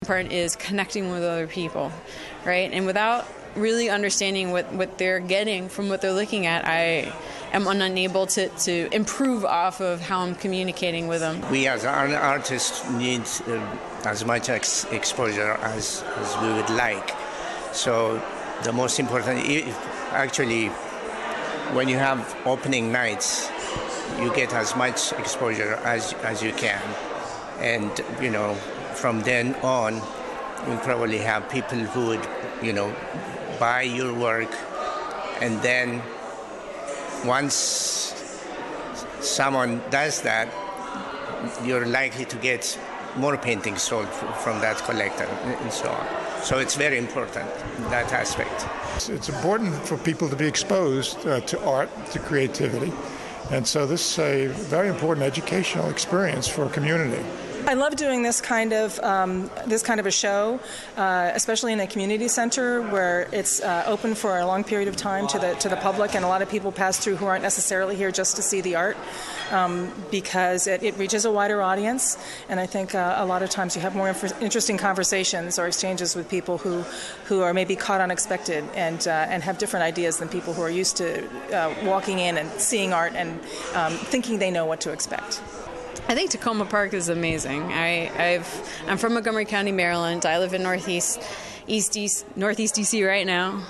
part is connecting with other people, right? And without really understanding what they're getting from what they're looking at, I am unable to improve off of how I'm communicating with them. We as artists need as much exposure as we would like. So the most important, actually, when you have opening nights, you get as much exposure as you can. And, from then on, we probably have people who would, buy your work, and then once someone does that, you're likely to get more paintings sold from that collector and so on. So it's very important, that aspect. It's important for people to be exposed to art, to creativity, and so this is a very important educational experience for a community. I love doing this kind of a show, especially in a community center where it's open for a long period of time to the public, and a lot of people pass through who aren't necessarily here just to see the art, because it reaches a wider audience. And I think a lot of times you have more interesting conversations or exchanges with people who are maybe caught unexpected and have different ideas than people who are used to walking in and seeing art and thinking they know what to expect. I think Takoma Park is amazing. I'm from Montgomery County, Maryland. I live in Northeast DC right now.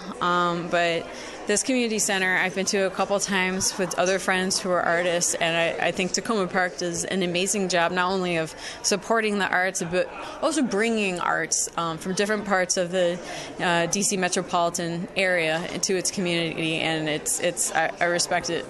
But this community center I've been to a couple times with other friends who are artists, and I think Takoma Park does an amazing job not only of supporting the arts, but also bringing arts from different parts of the DC metropolitan area into its community, and I respect it.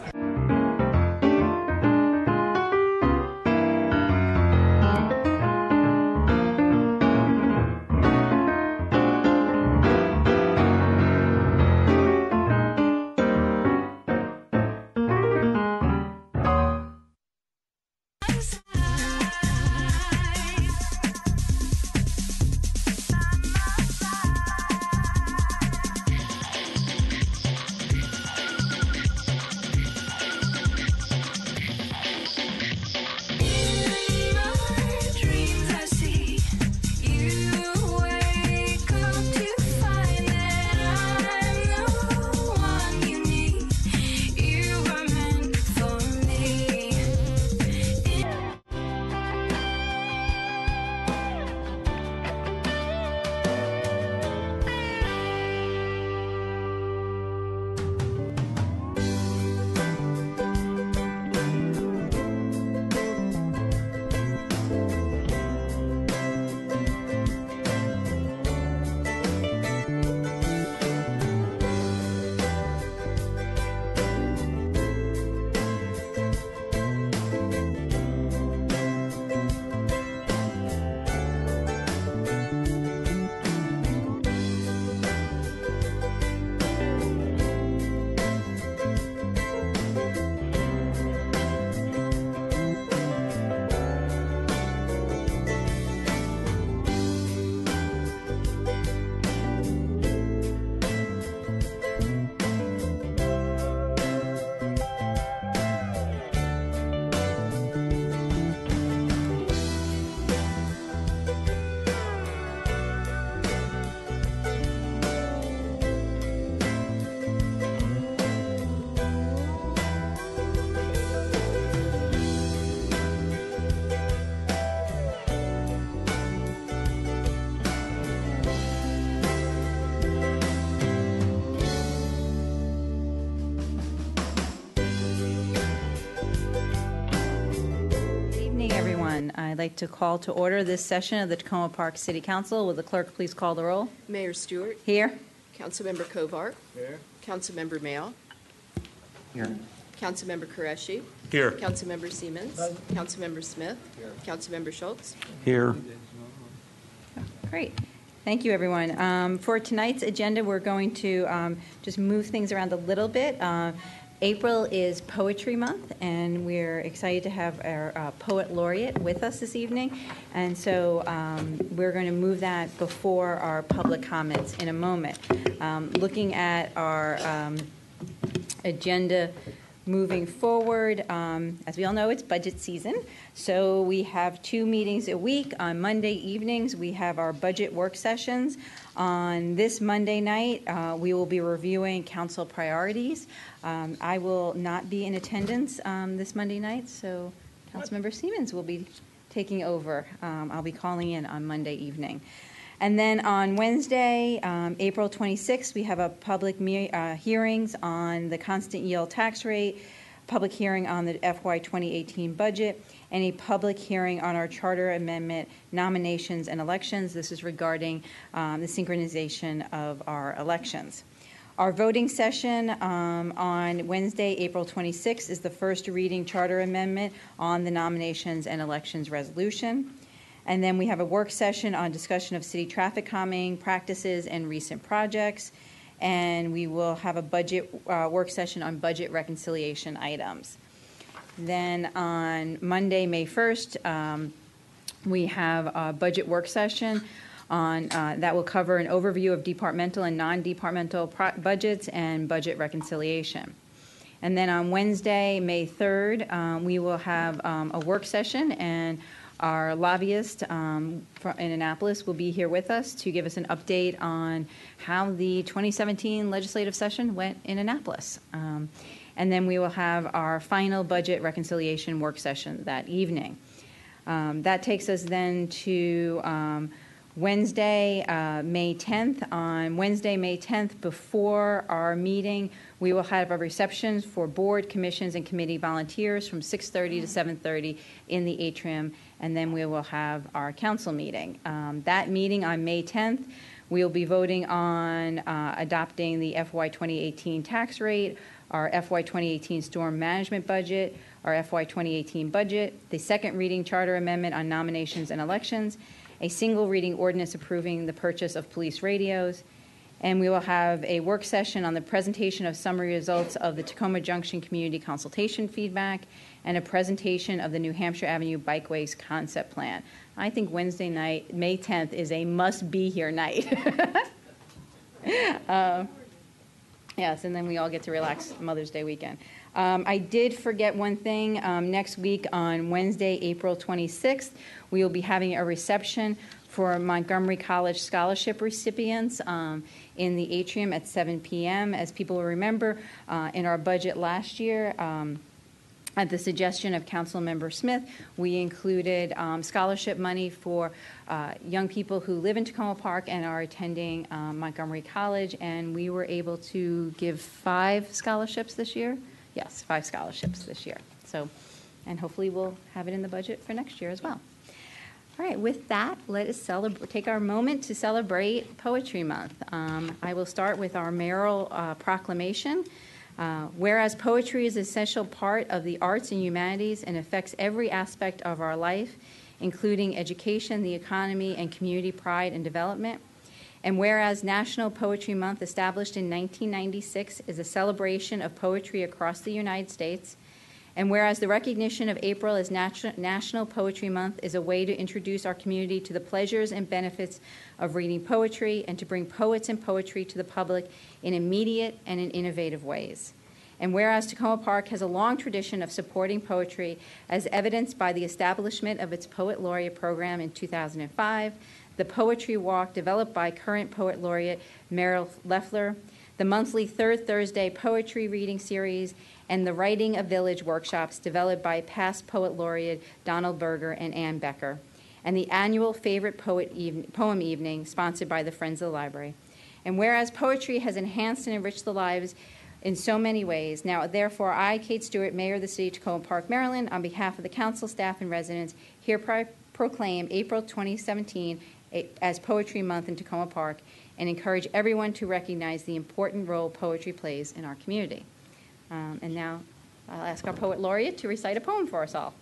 I'd like to call to order this session of the Takoma Park City Council. Will the clerk please call the roll? Mayor Stewart. Here. Councilmember Kovar. Here. Councilmember Mayo. Here. Councilmember Qureshi. Here. Councilmember Siemens. Councilmember Smith. Here. Councilmember Schultz. Here. Great. Thank you, everyone. For tonight's agenda, we're going to just move things around a little bit. April is Poetry Month, and we're excited to have our Poet Laureate with us this evening. And so we're going to move that before our public comments in a moment. Looking at our agenda Moving forward, as we all know, it's budget season, so we have 2 meetings a week. On Monday evenings, we have our budget work sessions. On this Monday night, we will be reviewing council priorities. I will not be in attendance this Monday night, so Councilmember Siemens will be taking over. I'll be calling in on Monday evening. And then on Wednesday, April 26th, we have a public hearings on the constant yield tax rate, public hearing on the FY 2018 budget, and a public hearing on our charter amendment nominations and elections. This is regarding the synchronization of our elections. Our voting session on Wednesday, April 26th, is the first reading charter amendment on the nominations and elections resolution. And then we have a work session on discussion of city traffic calming practices and recent projects. And we will have a budget work session on budget reconciliation items. Then on Monday, May 1st, we have a budget work session on that will cover an overview of departmental and non-departmental budgets and budget reconciliation. And then on Wednesday, May 3rd, we will have a work session, and our lobbyist in Annapolis will be here with us to give us an update on how the 2017 legislative session went in Annapolis. And then we will have our final budget reconciliation work session that evening. That takes us then to Wednesday, May 10th. On Wednesday, May 10th, before our meeting, we will have a reception for board, commissions, and committee volunteers from 6:30 to 7:30 in the atrium, and then we will have our council meeting. That meeting on May 10th, we will be voting on adopting the FY 2018 tax rate, our FY 2018 storm management budget, our FY 2018 budget, the second reading charter amendment on nominations and elections, a single reading ordinance approving the purchase of police radios, and we will have a work session on the presentation of summary results of the Tacoma Junction Community Consultation feedback and a presentation of the New Hampshire Avenue Bikeways concept plan. I think Wednesday night, May 10th, is a must-be-here night. Yes, and then we all get to relax Mother's Day weekend. I did forget one thing. Next week on Wednesday, April 26th, we will be having a reception for Montgomery College scholarship recipients in the atrium at 7 p.m. As people will remember, in our budget last year, at the suggestion of Councilmember Smith, we included scholarship money for young people who live in Tacoma Park and are attending Montgomery College, and we were able to give 5 scholarships this year. Yes, 5 scholarships this year. So, and hopefully we'll have it in the budget for next year as well. All right, with that, let us take our moment to celebrate Poetry Month. I will start with our mayoral proclamation. Whereas poetry is an essential part of the arts and humanities and affects every aspect of our life, including education, the economy, and community pride and development. And whereas National Poetry Month, established in 1996, is a celebration of poetry across the United States. And whereas the recognition of April as National Poetry Month is a way to introduce our community to the pleasures and benefits of reading poetry and to bring poets and poetry to the public in immediate and in innovative ways. And whereas Tacoma Park has a long tradition of supporting poetry, as evidenced by the establishment of its Poet Laureate program in 2005, the Poetry Walk developed by current Poet Laureate Meryl Leffler, the monthly Third Thursday Poetry Reading Series, and the Writing a Village workshops developed by past Poet Laureate Donald Berger and Ann Becker, and the annual Favorite Poem Evening sponsored by the Friends of the Library. And whereas poetry has enhanced and enriched the lives in so many ways, now therefore I, Kate Stewart, Mayor of the City of Tacoma Park, Maryland, on behalf of the council, staff, and residents, hereby proclaim April 2017 as Poetry Month in Tacoma Park and encourage everyone to recognize the important role poetry plays in our community. And now I'll ask our Poet Laureate to recite a poem for us all.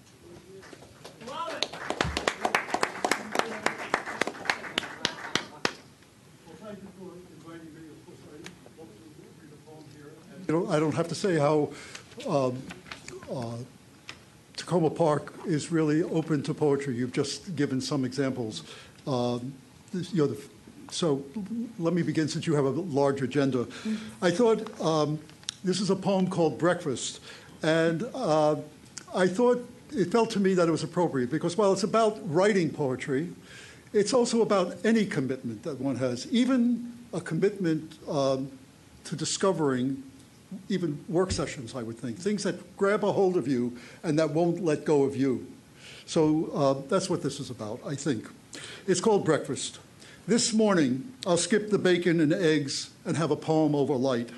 I don't have to say how Tacoma Park is really open to poetry. You've just given some examples. So let me begin, since you have a large agenda. I thought this is a poem called Breakfast, And I thought it felt to me that it was appropriate because while it's about writing poetry, it's also about any commitment that one has, even a commitment to discovering even work sessions, I would think, things that grab a hold of you and that won't let go of you. So that's what this is about, I think. It's called Breakfast. This morning, I'll skip the bacon and eggs and have a poem over light.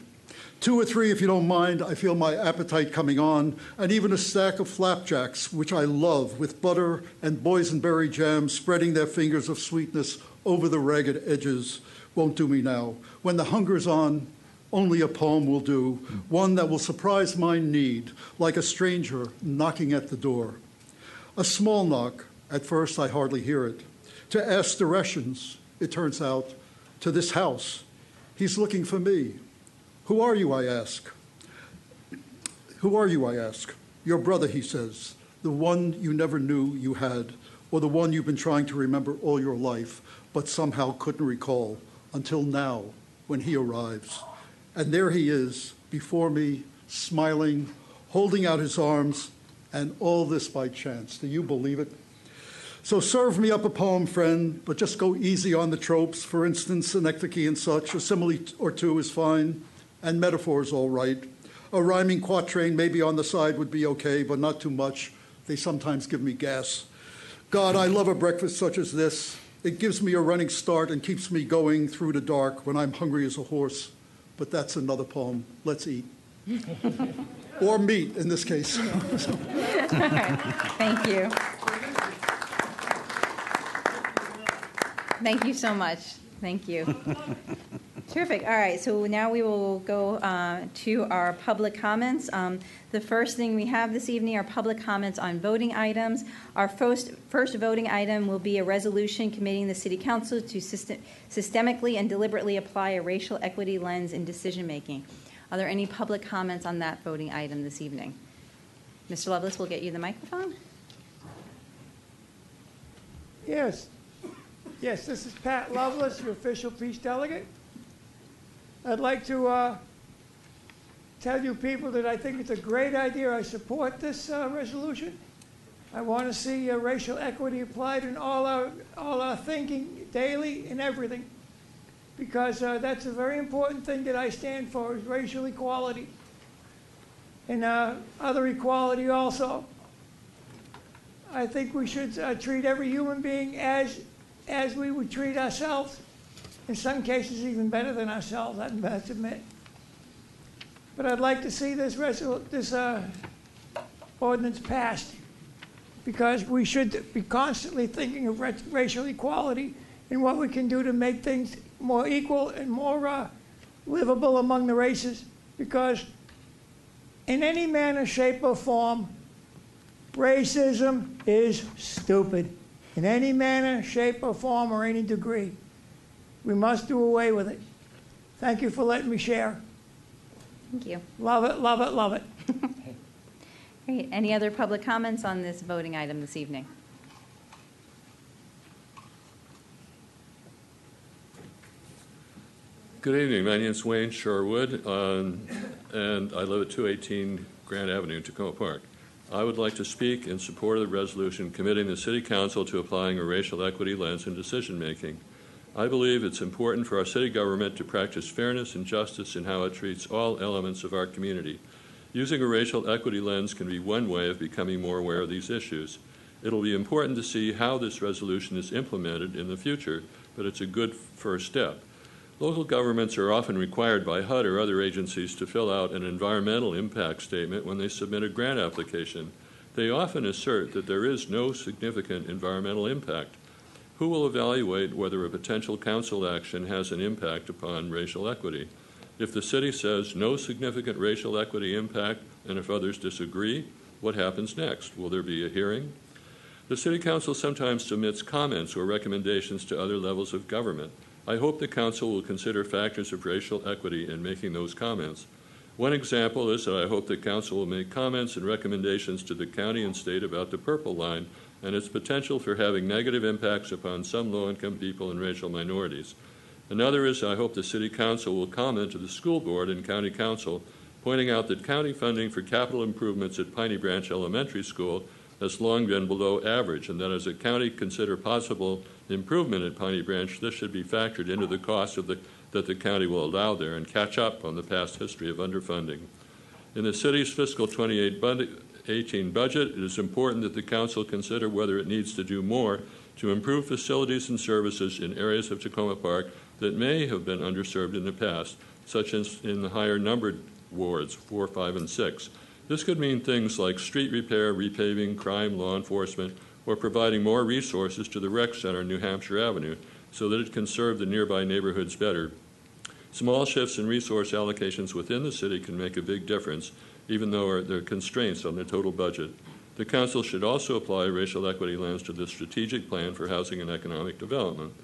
2 or 3, if you don't mind. I feel my appetite coming on, and even a stack of flapjacks, which I love, with butter and boysenberry jam spreading their fingers of sweetness over the ragged edges, won't do me now. When the hunger's on, only a poem will do, one that will surprise my need, like a stranger knocking at the door. A small knock, at first I hardly hear it. To ask directions, it turns out, to this house. He's looking for me. Who are you, I ask? Who are you, I ask? Your brother, he says, the one you never knew you had, or the one you've been trying to remember all your life, but somehow couldn't recall until now when he arrives. And there he is, before me, smiling, holding out his arms, and all this by chance. Do you believe it? So serve me up a poem, friend, but just go easy on the tropes. For instance, synecdoche and such. A simile or two is fine, and metaphors all right. A rhyming quatrain maybe on the side would be okay, but not too much. They sometimes give me gas. God, I love a breakfast such as this. It gives me a running start and keeps me going through the dark when I'm hungry as a horse. But that's another poem. Let's eat. Or meat, in this case. Thank you. Thank you so much. Thank you. Terrific. All right, so now we will go to our public comments. The first thing we have this evening are public comments on voting items. Our first voting item will be a resolution committing the City Council to systemically and deliberately apply a racial equity lens in decision-making. Are there any public comments on that voting item this evening? Mr. Lovelace, we'll get you the microphone. Yes. Yes, this is Pat Lovelace, your official peace delegate. I'd like to tell you people that I think it's a great idea. I support this resolution. I want to see racial equity applied in all our thinking daily and everything, because that's a very important thing that I stand for, is racial equality and other equality also. I think we should treat every human being as we would treat ourselves. In some cases, even better than ourselves, I must admit. But I'd like to see this ordinance passed, because we should be constantly thinking of racial equality and what we can do to make things more equal and more livable among the races. Because in any manner, shape, or form, racism is stupid. In any manner, shape, or form, or any degree. We must do away with it. Thank you for letting me share. Thank you. Love it, love it, love it. Great. Any other public comments on this voting item this evening? Good evening. My name is Wayne Sherwood, and I live at 218 Grand Avenue in Tacoma Park. I would like to speak in support of the resolution committing the City Council to applying a racial equity lens in decision-making. I believe it's important for our city government to practice fairness and justice in how it treats all elements of our community. Using a racial equity lens can be one way of becoming more aware of these issues. It'll be important to see how this resolution is implemented in the future, but it's a good first step. Local governments are often required by HUD or other agencies to fill out an environmental impact statement when they submit a grant application. They often assert that there is no significant environmental impact. Who will evaluate whether a potential council action has an impact upon racial equity? If the city says no significant racial equity impact, and if others disagree, what happens next? Will there be a hearing? The City Council sometimes submits comments or recommendations to other levels of government. I hope the Council will consider factors of racial equity in making those comments. One example is that I hope the Council will make comments and recommendations to the county and state about the Purple Line and its potential for having negative impacts upon some low-income people and racial minorities. Another is I hope the City Council will comment to the school board and county council pointing out that county funding for capital improvements at Piney Branch Elementary School has long been below average, and that as a county consider possible improvement at Piney Branch, this should be factored into the cost that the county will allow there and catch up on the past history of underfunding. In the city's fiscal 2018 budget, it is important that the council consider whether it needs to do more to improve facilities and services in areas of Tacoma Park that may have been underserved in the past, such as in the higher numbered wards 4, 5, and 6. This could mean things like street repair, repaving, crime, law enforcement, or providing more resources to the rec center New Hampshire Avenue so that it can serve the nearby neighborhoods better. Small shifts in resource allocations within the city can make a big difference, even though there are constraints on the total budget. The council should also apply racial equity lens to the strategic plan for housing and economic development.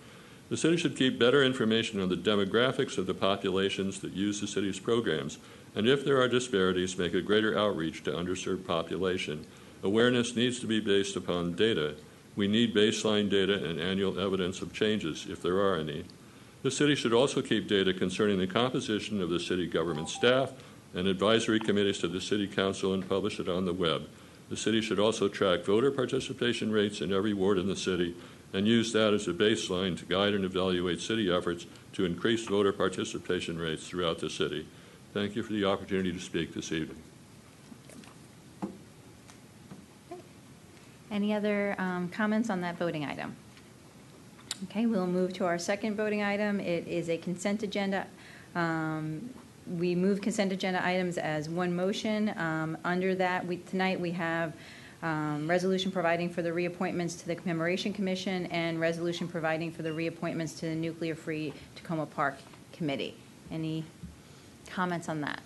The city should keep better information on the demographics of the populations that use the city's programs, and if there are disparities, make a greater outreach to underserved population. Awareness needs to be based upon data. We need baseline data and annual evidence of changes, if there are any. The city should also keep data concerning the composition of the city government staff and advisory committees to the city council and publish it on the web. The city should also track voter participation rates in every ward in the city and use that as a baseline to guide and evaluate city efforts to increase voter participation rates throughout the city. Thank you for the opportunity to speak this evening. Any other comments on that voting item? Okay, we'll move to our second voting item. It is a consent agenda. We move consent agenda items as one motion. Under that, tonight we have resolution providing for the reappointments to the Commemoration Commission and resolution providing for the reappointments to the Nuclear Free Tacoma Park Committee. Any comments on that?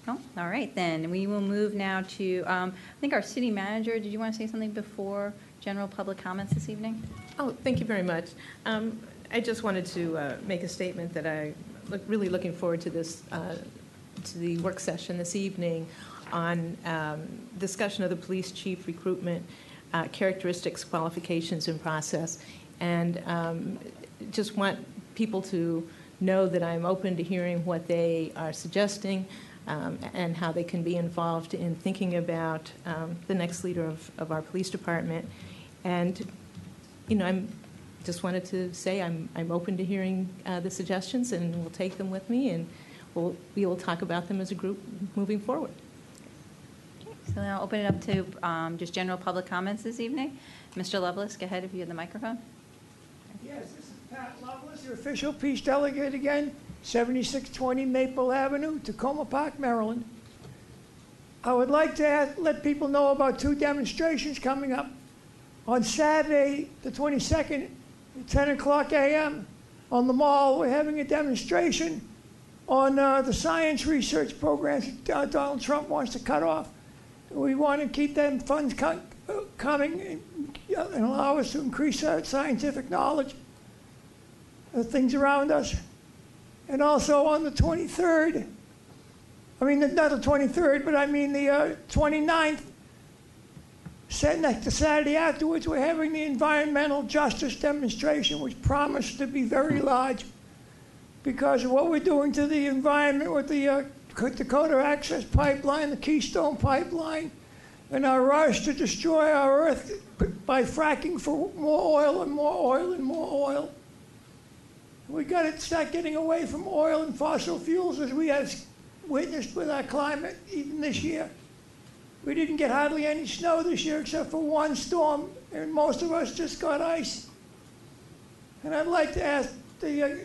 No? All right, then we will move now to, I think our city manager, did you want to say something before general public comments this evening? Oh, thank you very much. I just wanted to make a statement that I'm really looking forward to this, to the work session this evening on discussion of the police chief recruitment, characteristics, qualifications, and process. And just want people to know that I'm open to hearing what they are suggesting and how they can be involved in thinking about the next leader of our police department. And, you know, I'm just wanted to say I'm open to hearing the suggestions, and we'll take them with me, and we will talk about them as a group moving forward. Okay, so now I'll open it up to just general public comments this evening. Mr. Lovelace, go ahead if you have the microphone. Yes, this is Pat Lovelace, your official peace delegate again, 7620 Maple Avenue, Tacoma Park, Maryland. I would like to let people know about two demonstrations coming up. On Saturday, the 22nd, at 10 o'clock a.m. on the mall, we're having a demonstration on the science research programs Donald Trump wants to cut off. We want to keep them funds coming and allow us to increase our scientific knowledge of things around us. And also on the 23rd, I mean, not the 23rd, but I mean the 29th, next to Saturday afterwards, we're having the environmental justice demonstration, which promised to be very large because of what we're doing to the environment with the Dakota Access Pipeline, the Keystone Pipeline, and our rush to destroy our Earth by fracking for more oil and more oil and more oil. We got to start getting away from oil and fossil fuels, as we have witnessed with our climate even this year. We didn't get hardly any snow this year except for one storm, and most of us just got ice. And I'd like to ask the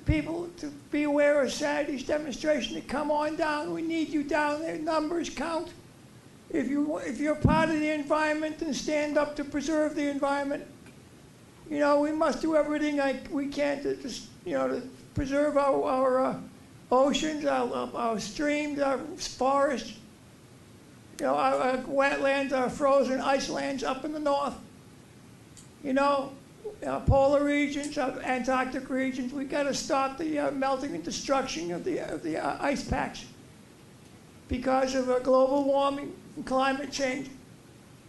people to be aware of Saturday's demonstration, to come on down. We need you down there. Numbers count. If you're part of the environment, then stand up to preserve the environment. You know, we must do everything we can to just, you know, to preserve our oceans, our streams, our forests. You know, our wetlands, our frozen ice lands up in the north. You know, our polar regions, our Antarctic regions. We got to stop the melting and destruction of the ice packs because of global warming and climate change.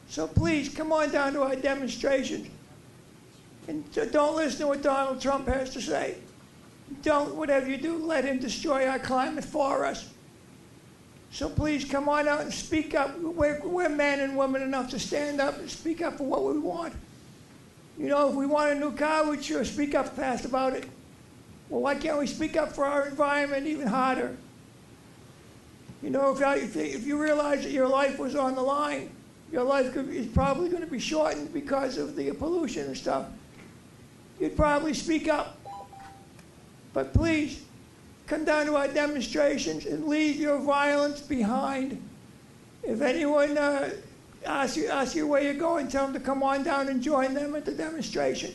So please come on down to our demonstrations and don't listen to what Donald Trump has to say. Don't, whatever you do, let him destroy our climate for us. So please come on out and speak up. We're men and women enough to stand up and speak up for what we want. You know, if we want a new car, we'd sure speak up fast about it. Well, why can't we speak up for our environment even harder? You know, if you realize that your life was on the line, your life is probably going to be shortened because of the pollution and stuff, you'd probably speak up. But please, come down to our demonstrations and leave your violence behind. If anyone asks you where you're going, tell them to come on down and join them at the demonstration.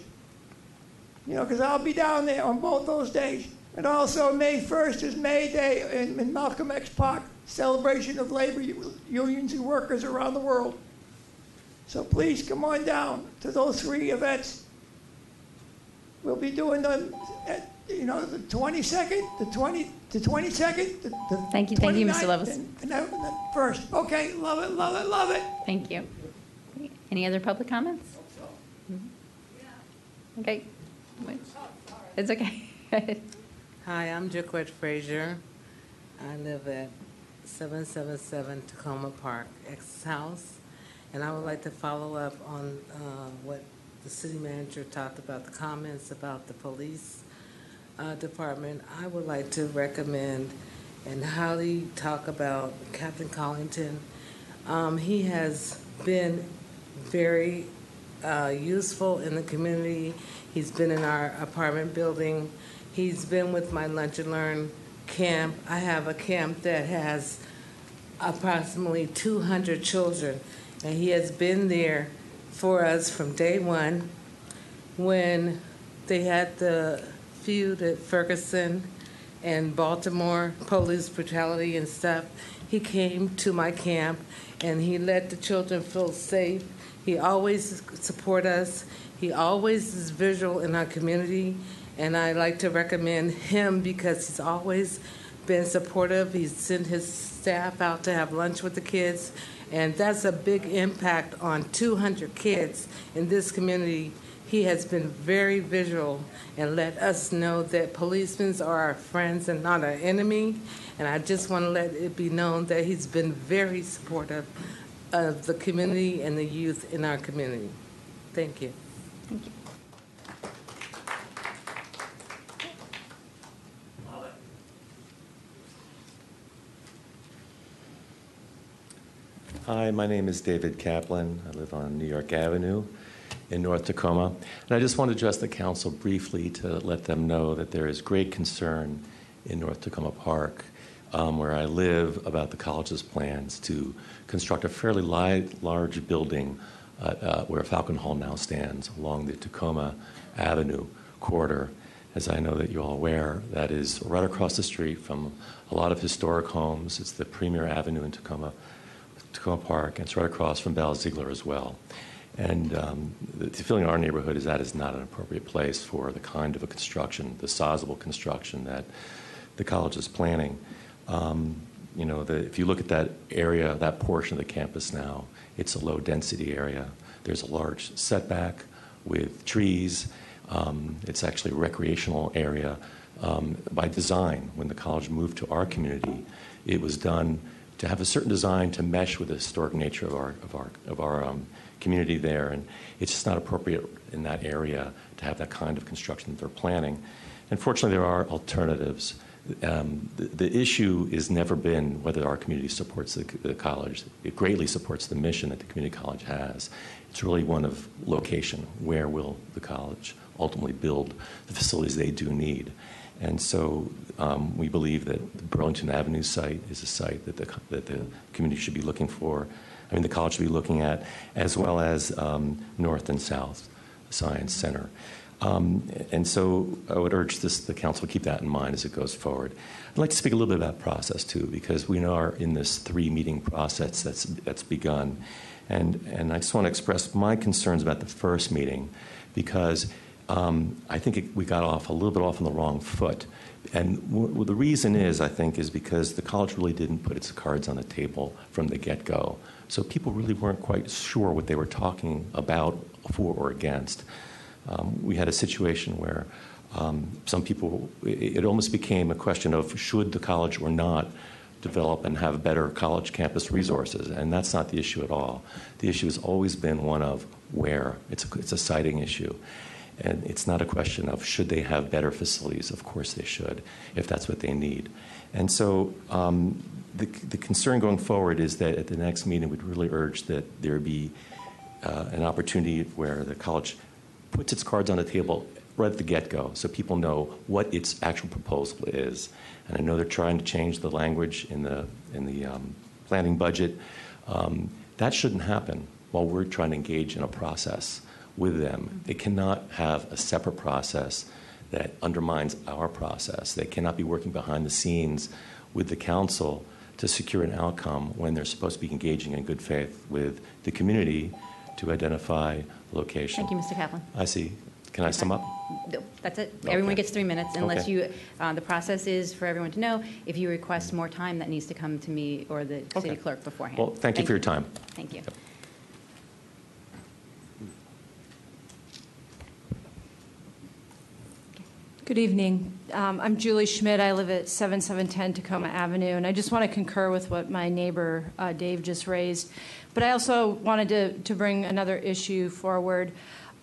You know, because I'll be down there on both those days. And also May 1st is May Day in Malcolm X Park, celebration of labor unions and workers around the world. So please come on down to those 3 events. We'll be doing them at, you know, the 22nd, the 22nd, the Thank you, Mr. Lovelace. And then first. Okay, love it, love it, love it. Thank you. Any other public comments? Okay. Wait. It's okay. Hi, I'm Jaquette Frazier. I live at 777 Tacoma Park, X's house. And I would like to follow up on what the city manager talked about, the comments about the police department. I would like to recommend and highly talk about Captain Collington. He has been very useful in the community. He's been in our apartment building. He's been with my Lunch and Learn camp. I have a camp that has approximately 200 children, and he has been there for us from day one. When they had the feud at Ferguson and Baltimore, police brutality and stuff, he came to my camp and he let the children feel safe. He always support us. He always is visual in our community, and I like to recommend him because he's always been supportive. He's sent his staff out to have lunch with the kids, and that's a big impact on 200 kids in this community. He has been very visual and let us know that policemen are our friends and not our enemy. And I just want to let it be known that he's been very supportive of the community and the youth in our community. Thank you. Thank you. Hi, my name is David Kaplan. I live on New York Avenue in North Tacoma. And I just want to address the council briefly to let them know that there is great concern in North Tacoma Park, where I live, about the college's plans to construct a fairly large building where Falcon Hall now stands along the Tacoma Avenue corridor. As I know that you're all aware, that is right across the street from a lot of historic homes. It's the premier avenue in Tacoma Park, and it's right across from Bell Ziegler as well. And the feeling in our neighborhood is that is not an appropriate place for the kind of a construction, the sizable construction that the college is planning. You know, if you look at that area, that portion of the campus now, it's a low-density area. There's a large setback with trees. It's actually a recreational area by design. When the college moved to our community, it was done to have a certain design to mesh with the historic nature of our community there, and it's just not appropriate in that area to have that kind of construction that they're planning. Unfortunately, there are alternatives. The issue has never been whether our community supports the college. It greatly supports the mission that the community college has. It's really one of location. Where will the college ultimately build the facilities they do need? And so we believe that the Burlington Avenue site is a site that the community should be looking for. I mean, the college should be looking at, as well as North and South Science Center. And so I would urge the council to keep that in mind as it goes forward. I'd like to speak a little bit about process, too, because we are in this 3-meeting process that's begun. And I just want to express my concerns about the first meeting, because I think we got off a little bit off on the wrong foot. And the reason is, I think, is because the college really didn't put its cards on the table from the get-go. So people really weren't quite sure what they were talking about, for or against. We had a situation where some people, it almost became a question of should the college or not develop and have better college campus resources, and that's not the issue at all. The issue has always been one of where. It's a siting issue. And it's not a question of should they have better facilities. Of course they should, if that's what they need. And so the concern going forward is that at the next meeting, we'd really urge that there be an opportunity where the college puts its cards on the table right at the get-go so people know what its actual proposal is. And I know they're trying to change the language in the planning budget. That shouldn't happen while we're trying to engage in a process with them. They cannot have a separate process that undermines our process. They cannot be working behind the scenes with the council to secure an outcome when they're supposed to be engaging in good faith with the community to identify location. Thank you, Mr. Kaplan. I see. Can I sum up? No, that's it. Okay. Everyone gets 3 minutes unless Okay. you, the process is for everyone to know, if you request more time, that needs to come to me or the city clerk beforehand. Well, thank you for your time. Thank you. Good evening. I'm Julie Schmidt. I live at 7710 Tacoma Avenue, and I just want to concur with what my neighbor Dave just raised. But I also wanted to bring another issue forward.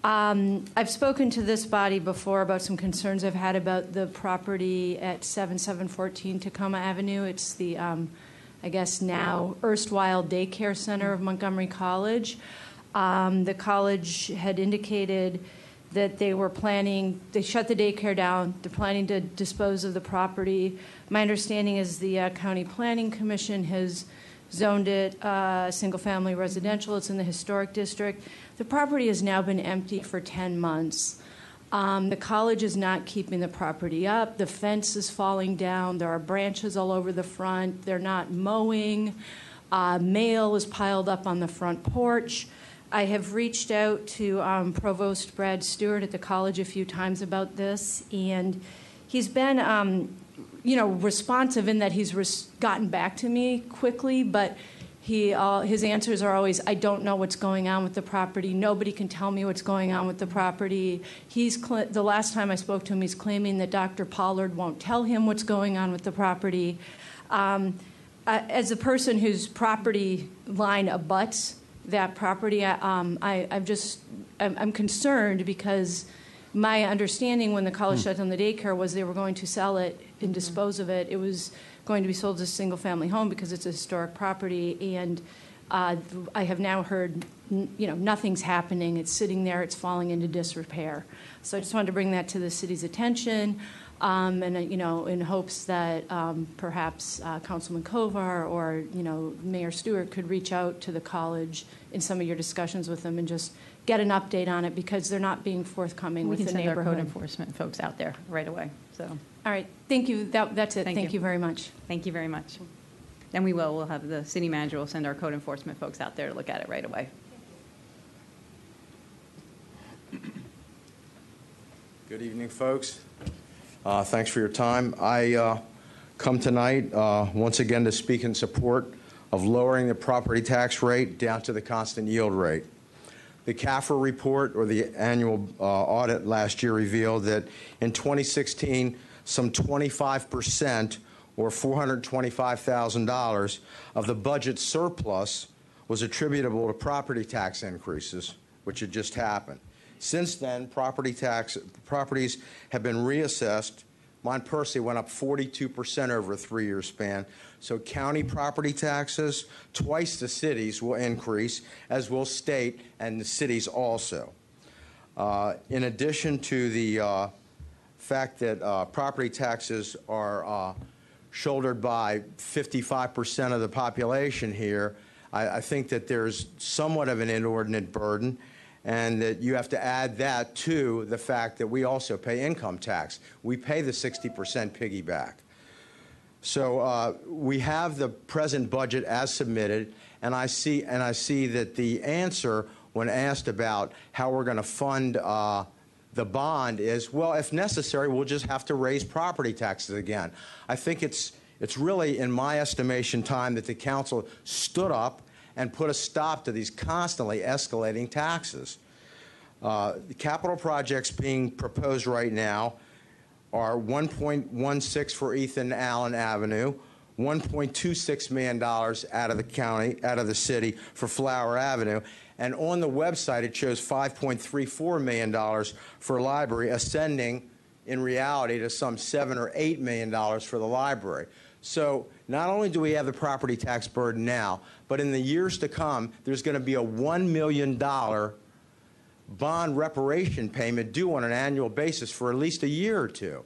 I've spoken to this body before about some concerns I've had about the property at 7714 Tacoma Avenue. It's the, I guess now, erstwhile daycare center of Montgomery College. The college had indicated that they were planning, they shut the daycare down, they're planning to dispose of the property. My understanding is the County Planning Commission has zoned it single-family residential. It's in the historic district. The property has now been empty for 10 months. The college is not keeping the property up. The fence is falling down. There are branches all over the front. They're not mowing. Mail is piled up on the front porch. I have reached out to Provost Brad Stewart at the college a few times about this, and he's been, responsive in that he's gotten back to me quickly, but his answers are always, I don't know what's going on with the property. Nobody can tell me what's going on with the property. The last time I spoke to him, he's claiming that Dr. Pollard won't tell him what's going on with the property. As a person whose property line abuts that property, I'm concerned because my understanding when the college shut down the daycare was they were going to sell it and dispose of it. It was going to be sold as a single-family home because it's a historic property, and I have now heard, nothing's happening. It's sitting there. It's falling into disrepair. So I just wanted to bring that to the city's attention, and in hopes that perhaps Councilman Kovar or Mayor Stewart could reach out to the college in some of your discussions with them and just get an update on it because they're not being forthcoming with the neighborhood. We can send our code enforcement folks out there right away. So, all right, thank you. That's it. Thank you very much. Thank you very much. And we'll have the city manager will send our code enforcement folks out there to look at it right away. Good evening, folks. Thanks for your time. I come tonight once again to speak in support of lowering the property tax rate down to the constant yield rate. The CAFR report, or the annual audit last year, revealed that in 2016, some 25%, or $425,000, of the budget surplus was attributable to property tax increases, which had just happened. Since then, properties have been reassessed. Mine personally went up 42% over a 3-year span. So county property taxes, twice the cities, will increase, as will state and the cities also. In addition to the fact that property taxes are shouldered by 55% of the population here, I think that there's somewhat of an inordinate burden, and that you have to add that to the fact that we also pay income tax. We pay the 60% piggyback. So we have the present budget as submitted, and I see that the answer when asked about how we're going to fund the bond is, well, if necessary, we'll just have to raise property taxes again. I think it's really, in my estimation, time that the council stood up and put a stop to these constantly escalating taxes. The capital projects being proposed right now are 1.16 for Ethan Allen Avenue, $1.26 million out of the county, out of the city for Flower Avenue. And on the website, it shows $5.34 million for a library, ascending in reality to some $7 or $8 million for the library. So not only do we have the property tax burden now, but in the years to come, there's going to be a $1 million bond reparation payment due on an annual basis for at least a year or two.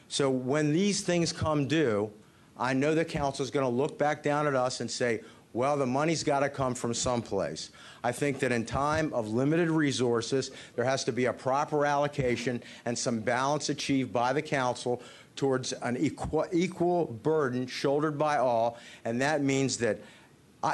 So when these things come due, I know the council is going to look back down at us and say, well, the money's got to come from someplace. I think that in time of limited resources, there has to be a proper allocation and some balance achieved by the council towards an equal burden shouldered by all, and that means that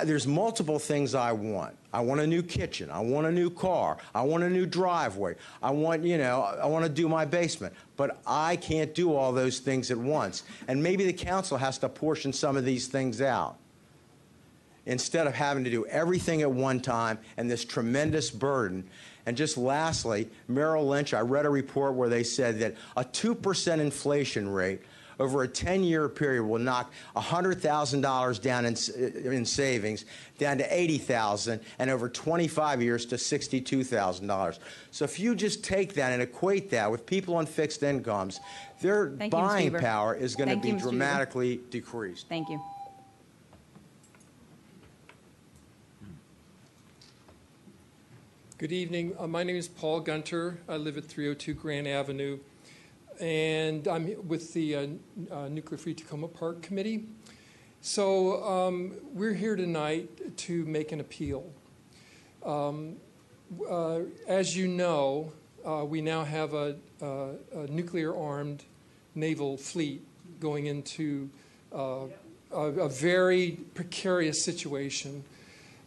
there's multiple things I want. I want a new kitchen. I want a new car. I want a new driveway. I want to do my basement. But I can't do all those things at once. And maybe the council has to portion some of these things out instead of having to do everything at one time and this tremendous burden. And just lastly, Merrill Lynch, I read a report where they said that a 2% inflation rate over a 10-year period will knock $100,000 down in savings down to $80,000, and over 25 years to $62,000. So if you just take that and equate that with people on fixed incomes, their buying power is going to be dramatically decreased. Thank you. Good evening. My name is Paul Gunter. I live at 302 Grant Avenue, and I'm with the Nuclear Free Tacoma Park Committee. So we're here tonight to make an appeal. As you know, we now have a nuclear-armed naval fleet going into a very precarious situation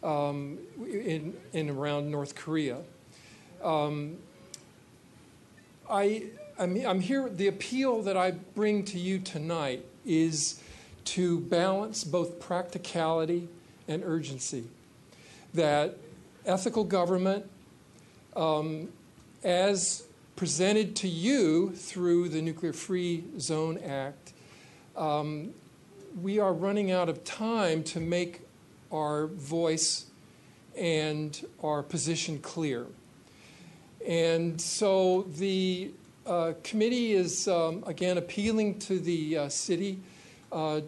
in around North Korea. I'm here. The appeal that I bring to you tonight is to balance both practicality and urgency. That ethical government, as presented to you through the Nuclear Free Zone Act, we are running out of time to make our voice and our position clear. And so the committee is, again, appealing to the city to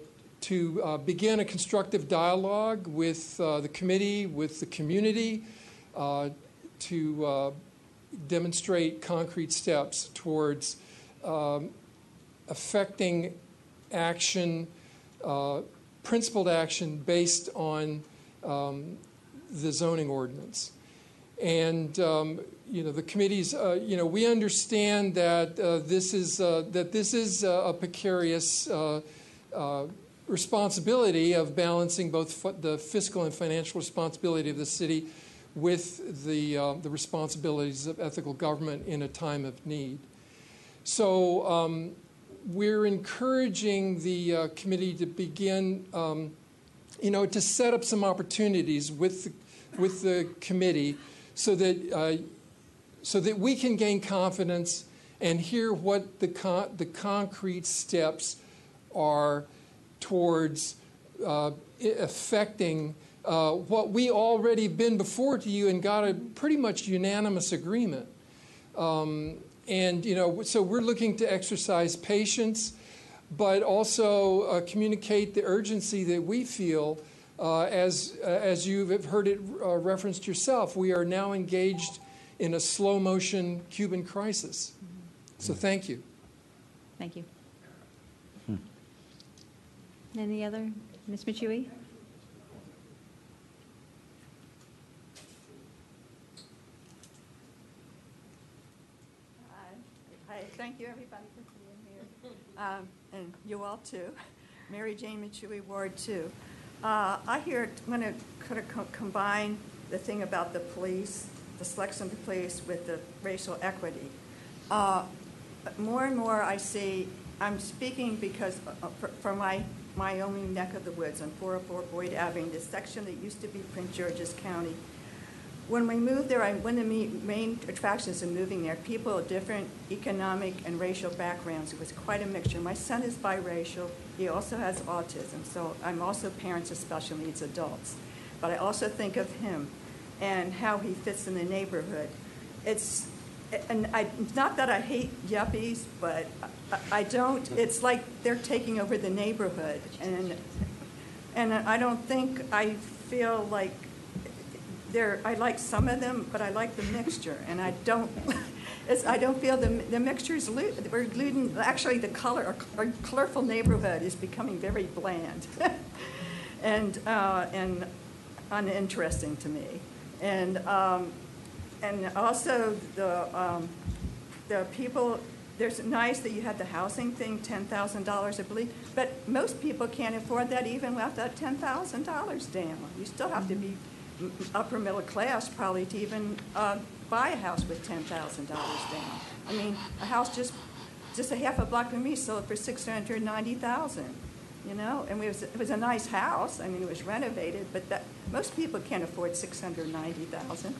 begin a constructive dialogue with the committee, with the community, to demonstrate concrete steps towards affecting action, principled action based on the zoning ordinance. And the committees, we understand that this is a precarious responsibility of balancing both the fiscal and financial responsibility of the city with the responsibilities of ethical government in a time of need. So we're encouraging the committee to begin, to set up some opportunities with the committee so that we can gain confidence and hear what the concrete steps are towards affecting what we already been before to you and got a pretty much unanimous agreement. So we're looking to exercise patience, but also communicate the urgency that we feel. As you've heard it referenced yourself, we are now engaged in a slow-motion Cuban crisis. So thank you. Thank you. Any other? Ms. Michui? Hi, thank you everybody for being here. And you all too. Mary Jane Michui, Ward 2. I'm going to kind of combine the thing about the police, the selection of the police with the racial equity. More and more I see, I'm speaking because from my own neck of the woods on 404 Boyd Avenue, the section that used to be Prince George's County, when we moved there, one of the main attractions of moving there, people of different economic and racial backgrounds. It was quite a mixture. My son is biracial. He also has autism, so I'm also parents of special needs adults. But I also think of him and how he fits in the neighborhood. Not that I hate yuppies, but I don't. It's like they're taking over the neighborhood, and I don't think I feel like I like some of them, but I like the mixture, and I don't. I don't feel the mixture is actually the our colorful neighborhood is becoming very bland, and uninteresting to me, and also the people. There's nice that you had the housing thing, $10,000, I believe, but most people can't afford that even without that $10,000 down. You still have to be upper middle class probably to even buy a house with $10,000 down. I mean, a house just a half a block from me sold for $690,000. You know, and it was a nice house. I mean, it was renovated, but most people can't afford $690,000.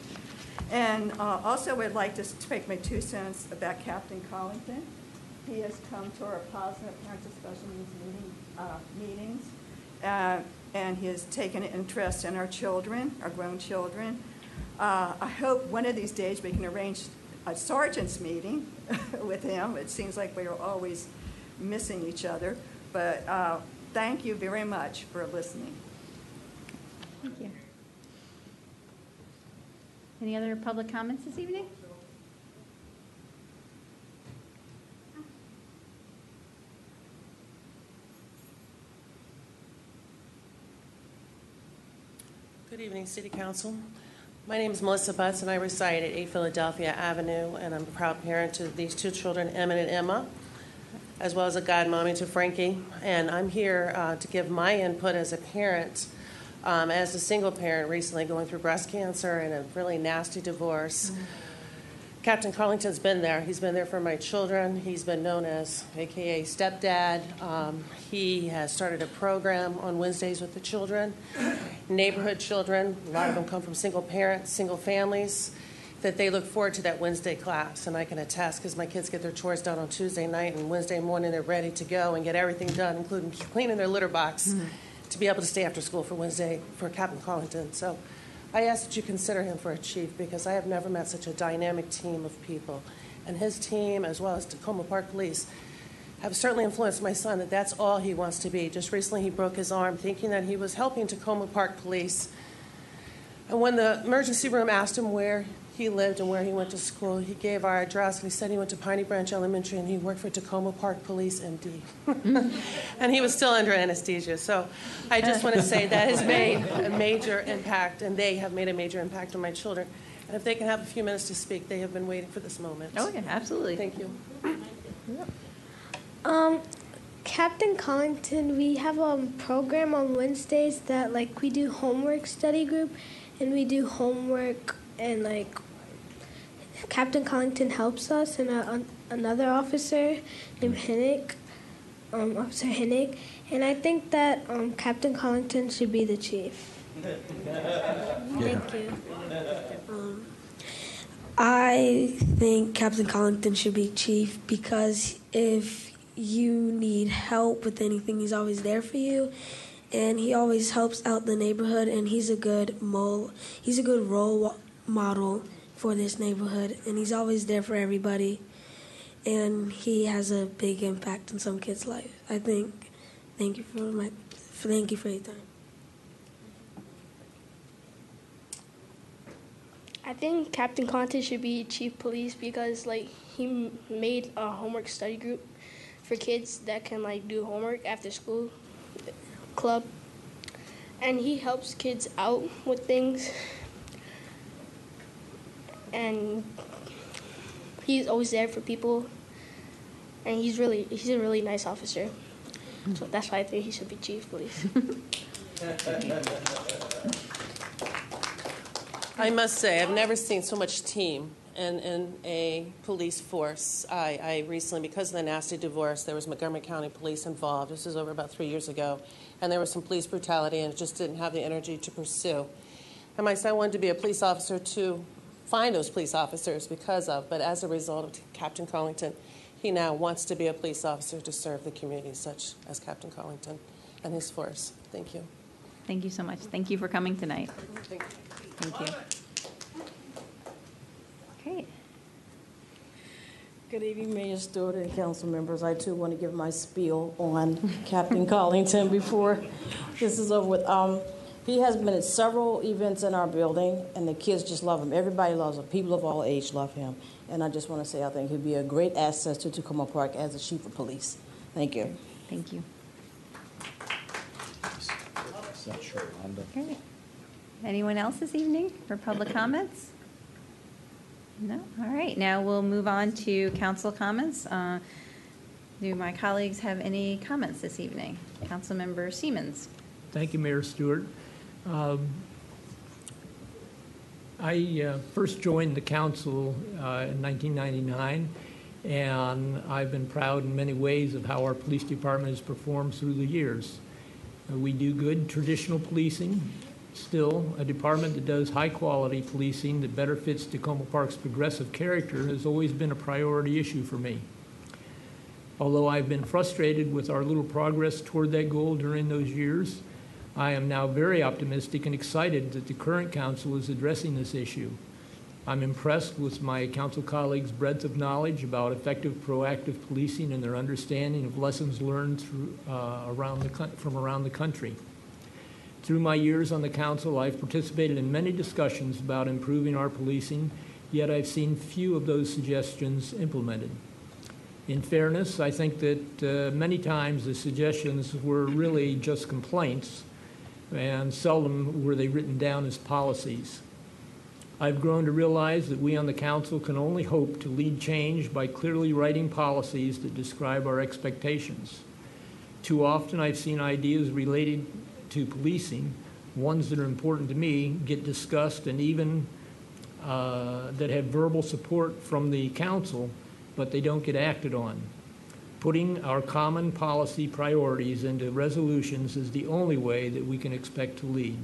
And also, I'd like to take my 2 cents about Captain Collington. He has come to our positive parents of special needs meetings, and he has taken an interest in our children, our grown children. I hope one of these days we can arrange a sergeant's meeting with him. It seems like we are always missing each other, but thank you very much for listening. Thank you. Any other public comments this evening? Good evening, City Council. My name is Melissa Butts, and I reside at 8 Philadelphia Avenue, and I'm a proud parent to these 2 children, Emmett and Emma, as well as a godmommy to Frankie. And I'm here to give my input as a parent, as a single parent recently going through breast cancer and a really nasty divorce. Mm-hmm. Captain Carlington's been there. He's been there for my children. He's been known as AKA stepdad. He has started a program on Wednesdays with the children, neighborhood children. A lot of them come from single parents, single families, that they look forward to that Wednesday class. And I can attest because my kids get their chores done on Tuesday night, and Wednesday morning they're ready to go and get everything done, including cleaning their litter box, mm-hmm. to be able to stay after school for Wednesday for Captain Carlington. So I ask that you consider him for a chief because I have never met such a dynamic team of people. And his team, as well as Tacoma Park Police, have certainly influenced my son that that's all he wants to be. Just recently he broke his arm thinking that he was helping Tacoma Park Police. And when the emergency room asked him where he lived and where he went to school, he gave our address, and he said he went to Piney Branch Elementary and he worked for Tacoma Park Police MD. And he was still under anesthesia. So I just want to say that has made a major impact, and they have made a major impact on my children. And if they can have a few minutes to speak, they have been waiting for this moment. Oh, yeah, absolutely. Thank you. Captain Collington, we have a program on Wednesdays that we do homework study group, and we do homework, and Captain Collington helps us, and another officer named Hinnick, Officer Hinnick, and I think that Captain Collington should be the chief. Thank you. I think Captain Collington should be chief because if you need help with anything, he's always there for you, and he always helps out the neighborhood, and he's a good role model for this neighborhood, and he's always there for everybody, and he has a big impact in some kids' life. I think. Thank you for your time. I think Captain Collington should be chief police because he made a homework study group for kids that can do homework after school club, and he helps kids out with things, and he's always there for people, and he's a really nice officer. So that's why I think he should be chief police. I must say, I've never seen so much team in a police force. I recently, because of the nasty divorce, there was Montgomery County Police involved. This was over about 3 years ago. And there was some police brutality, and it just didn't have the energy to pursue. And my son wanted to be a police officer to find those police officers but as a result of Captain Collington, he now wants to be a police officer to serve the community, such as Captain Collington and his force. Thank you. Thank you so much. Thank you for coming tonight. Thank you. Thank you. Okay. Good evening, Mayor Stewart and council members. I too want to give my spiel on Captain Collington before this is over with. He has been at several events in our building, and the kids just love him. Everybody loves him. People of all age love him. And I just want to say I think he'd be a great asset to Tacoma Park as the chief of police. Thank you. Thank you. Okay. Anyone else this evening for public comments? No? All right. Now we'll move on to council comments. Do my colleagues have any comments this evening? Councilmember Siemens. Thank you, Mayor Stewart. I first joined the council in 1999, and I've been proud in many ways of how our police department has performed through the years. We do good traditional policing, still a department that does high-quality policing that better fits Tacoma Park's progressive character has always been a priority issue for me. Although I've been frustrated with our little progress toward that goal during those years, I am now very optimistic and excited that the current council is addressing this issue. I'm impressed with my council colleagues' breadth of knowledge about effective proactive policing and their understanding of lessons learned from around the country. Through my years on the council, I've participated in many discussions about improving our policing, yet I've seen few of those suggestions implemented. In fairness, I think that many times the suggestions were really just complaints, and seldom were they written down as policies. I've grown to realize that we on the council can only hope to lead change by clearly writing policies that describe our expectations. Too often I've seen ideas related to policing, ones that are important to me, get discussed and even that have verbal support from the council, but they don't get acted on. Putting our common policy priorities into resolutions is the only way that we can expect to lead.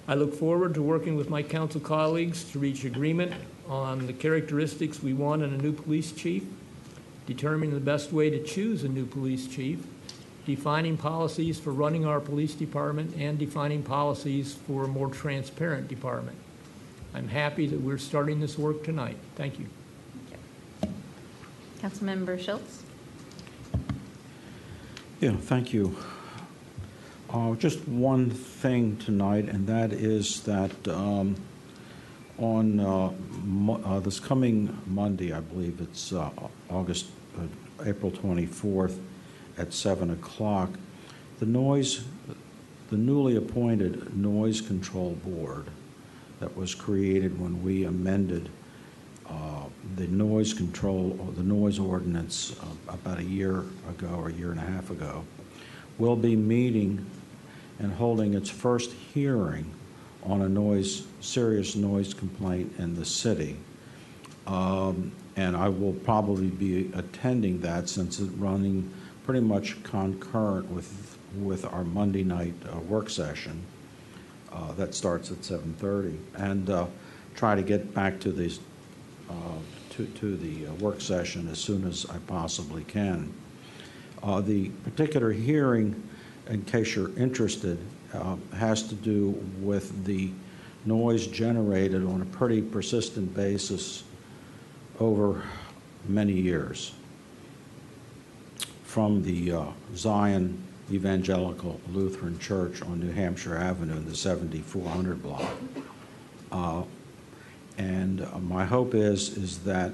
I look forward to working with my council colleagues to reach agreement on the characteristics we want in a new police chief, determining the best way to choose a new police chief, defining policies for running our police department, and defining policies for a more transparent department. I'm happy that we're starting this work tonight. Thank you. Councilmember Schultz. Yeah, thank you. Just one thing tonight, and that is that on this coming Monday, I believe it's April 24th at 7 o'clock, the newly appointed Noise Control Board that was created when we amended the noise ordinance about a year ago or a year and a half ago, will be meeting and holding its first hearing on a serious noise complaint in the city. And I will probably be attending that since it's running pretty much concurrent with our Monday night work session that starts at 7:30, and try to get back to the work session as soon as I possibly can. The particular hearing, in case you're interested, has to do with the noise generated on a pretty persistent basis over many years from the Zion Evangelical Lutheran Church on New Hampshire Avenue in the 7400 block. And my hope is that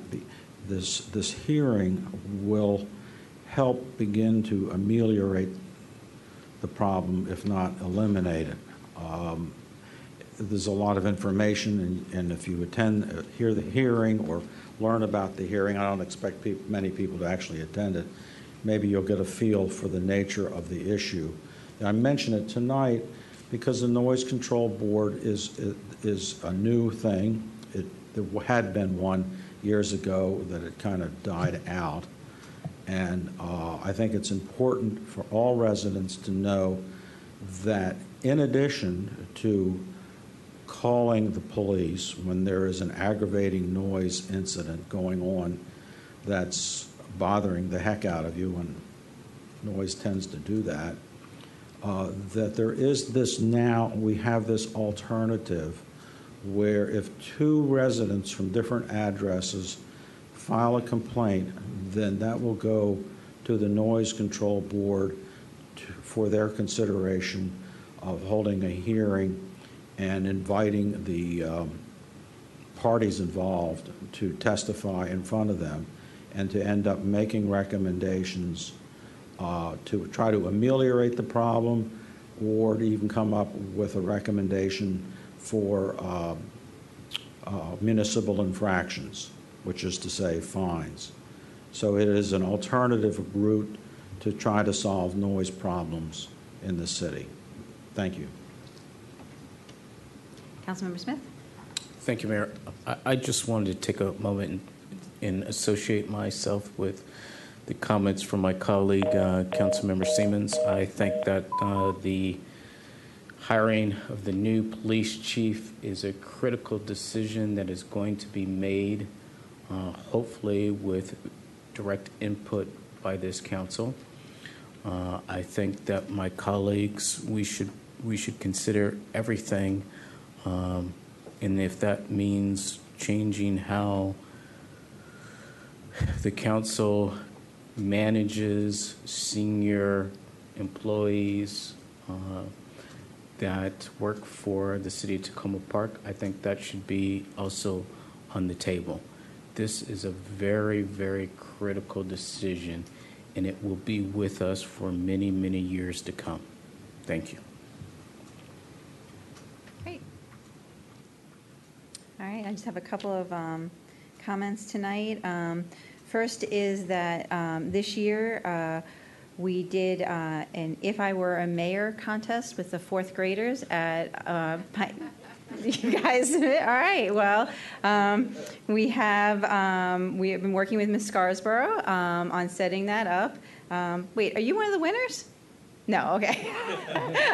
this hearing will help begin to ameliorate the problem, if not eliminate it. There's a lot of information, and if you hear the hearing or learn about the hearing, I don't expect many people to actually attend it. Maybe you'll get a feel for the nature of the issue. And I mention it tonight because the Noise Control Board is a new thing. There had been one years ago that it kind of died out. And I think it's important for all residents to know that in addition to calling the police when there is an aggravating noise incident going on that's bothering the heck out of you, and noise tends to do that, that there is this now, we have this alternative where if two residents from different addresses file a complaint, then that will go to the Noise Control Board for their consideration of holding a hearing and inviting the parties involved to testify in front of them and to end up making recommendations to try to ameliorate the problem or to even come up with a recommendation for municipal infractions, which is to say fines. So it is an alternative route to try to solve noise problems in the city. Thank you. Councilmember Smith? Thank you, Mayor. I just wanted to take a moment and associate myself with the comments from my colleague, Councilmember Siemens. I think that the hiring of the new police chief is a critical decision that is going to be made, hopefully with direct input by this council. I think that my colleagues, we should consider everything, and if that means changing how the council manages senior employees that work for the city of Tacoma Park, I think that should be also on the table. This is a very, very critical decision, and it will be with us for many, many years to come. Thank you. Great. All right, I just have a couple of comments tonight. First is that this year we did an If I Were a Mayor contest with the fourth graders at you guys, all right. Well, we have been working with Ms. Scarsborough on setting that up. Wait, are you one of the winners? No, okay.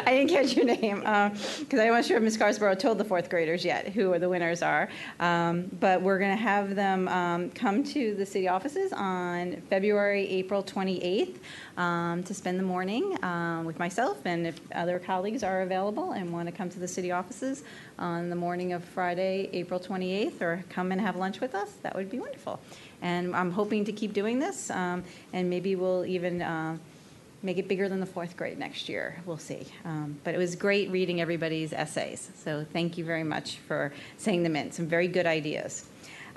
I didn't catch your name because I wasn't sure if Ms. Scarsborough told the fourth graders yet who the winners are. But we're going to have them come to the city offices on April 28th to spend the morning with myself, and if other colleagues are available and want to come to the city offices on the morning of Friday, April 28th, or come and have lunch with us, that would be wonderful. And I'm hoping to keep doing this, and maybe we'll even make it bigger than the fourth grade next year. We'll see. But it was great reading everybody's essays. So thank you very much for saying them in. Some very good ideas.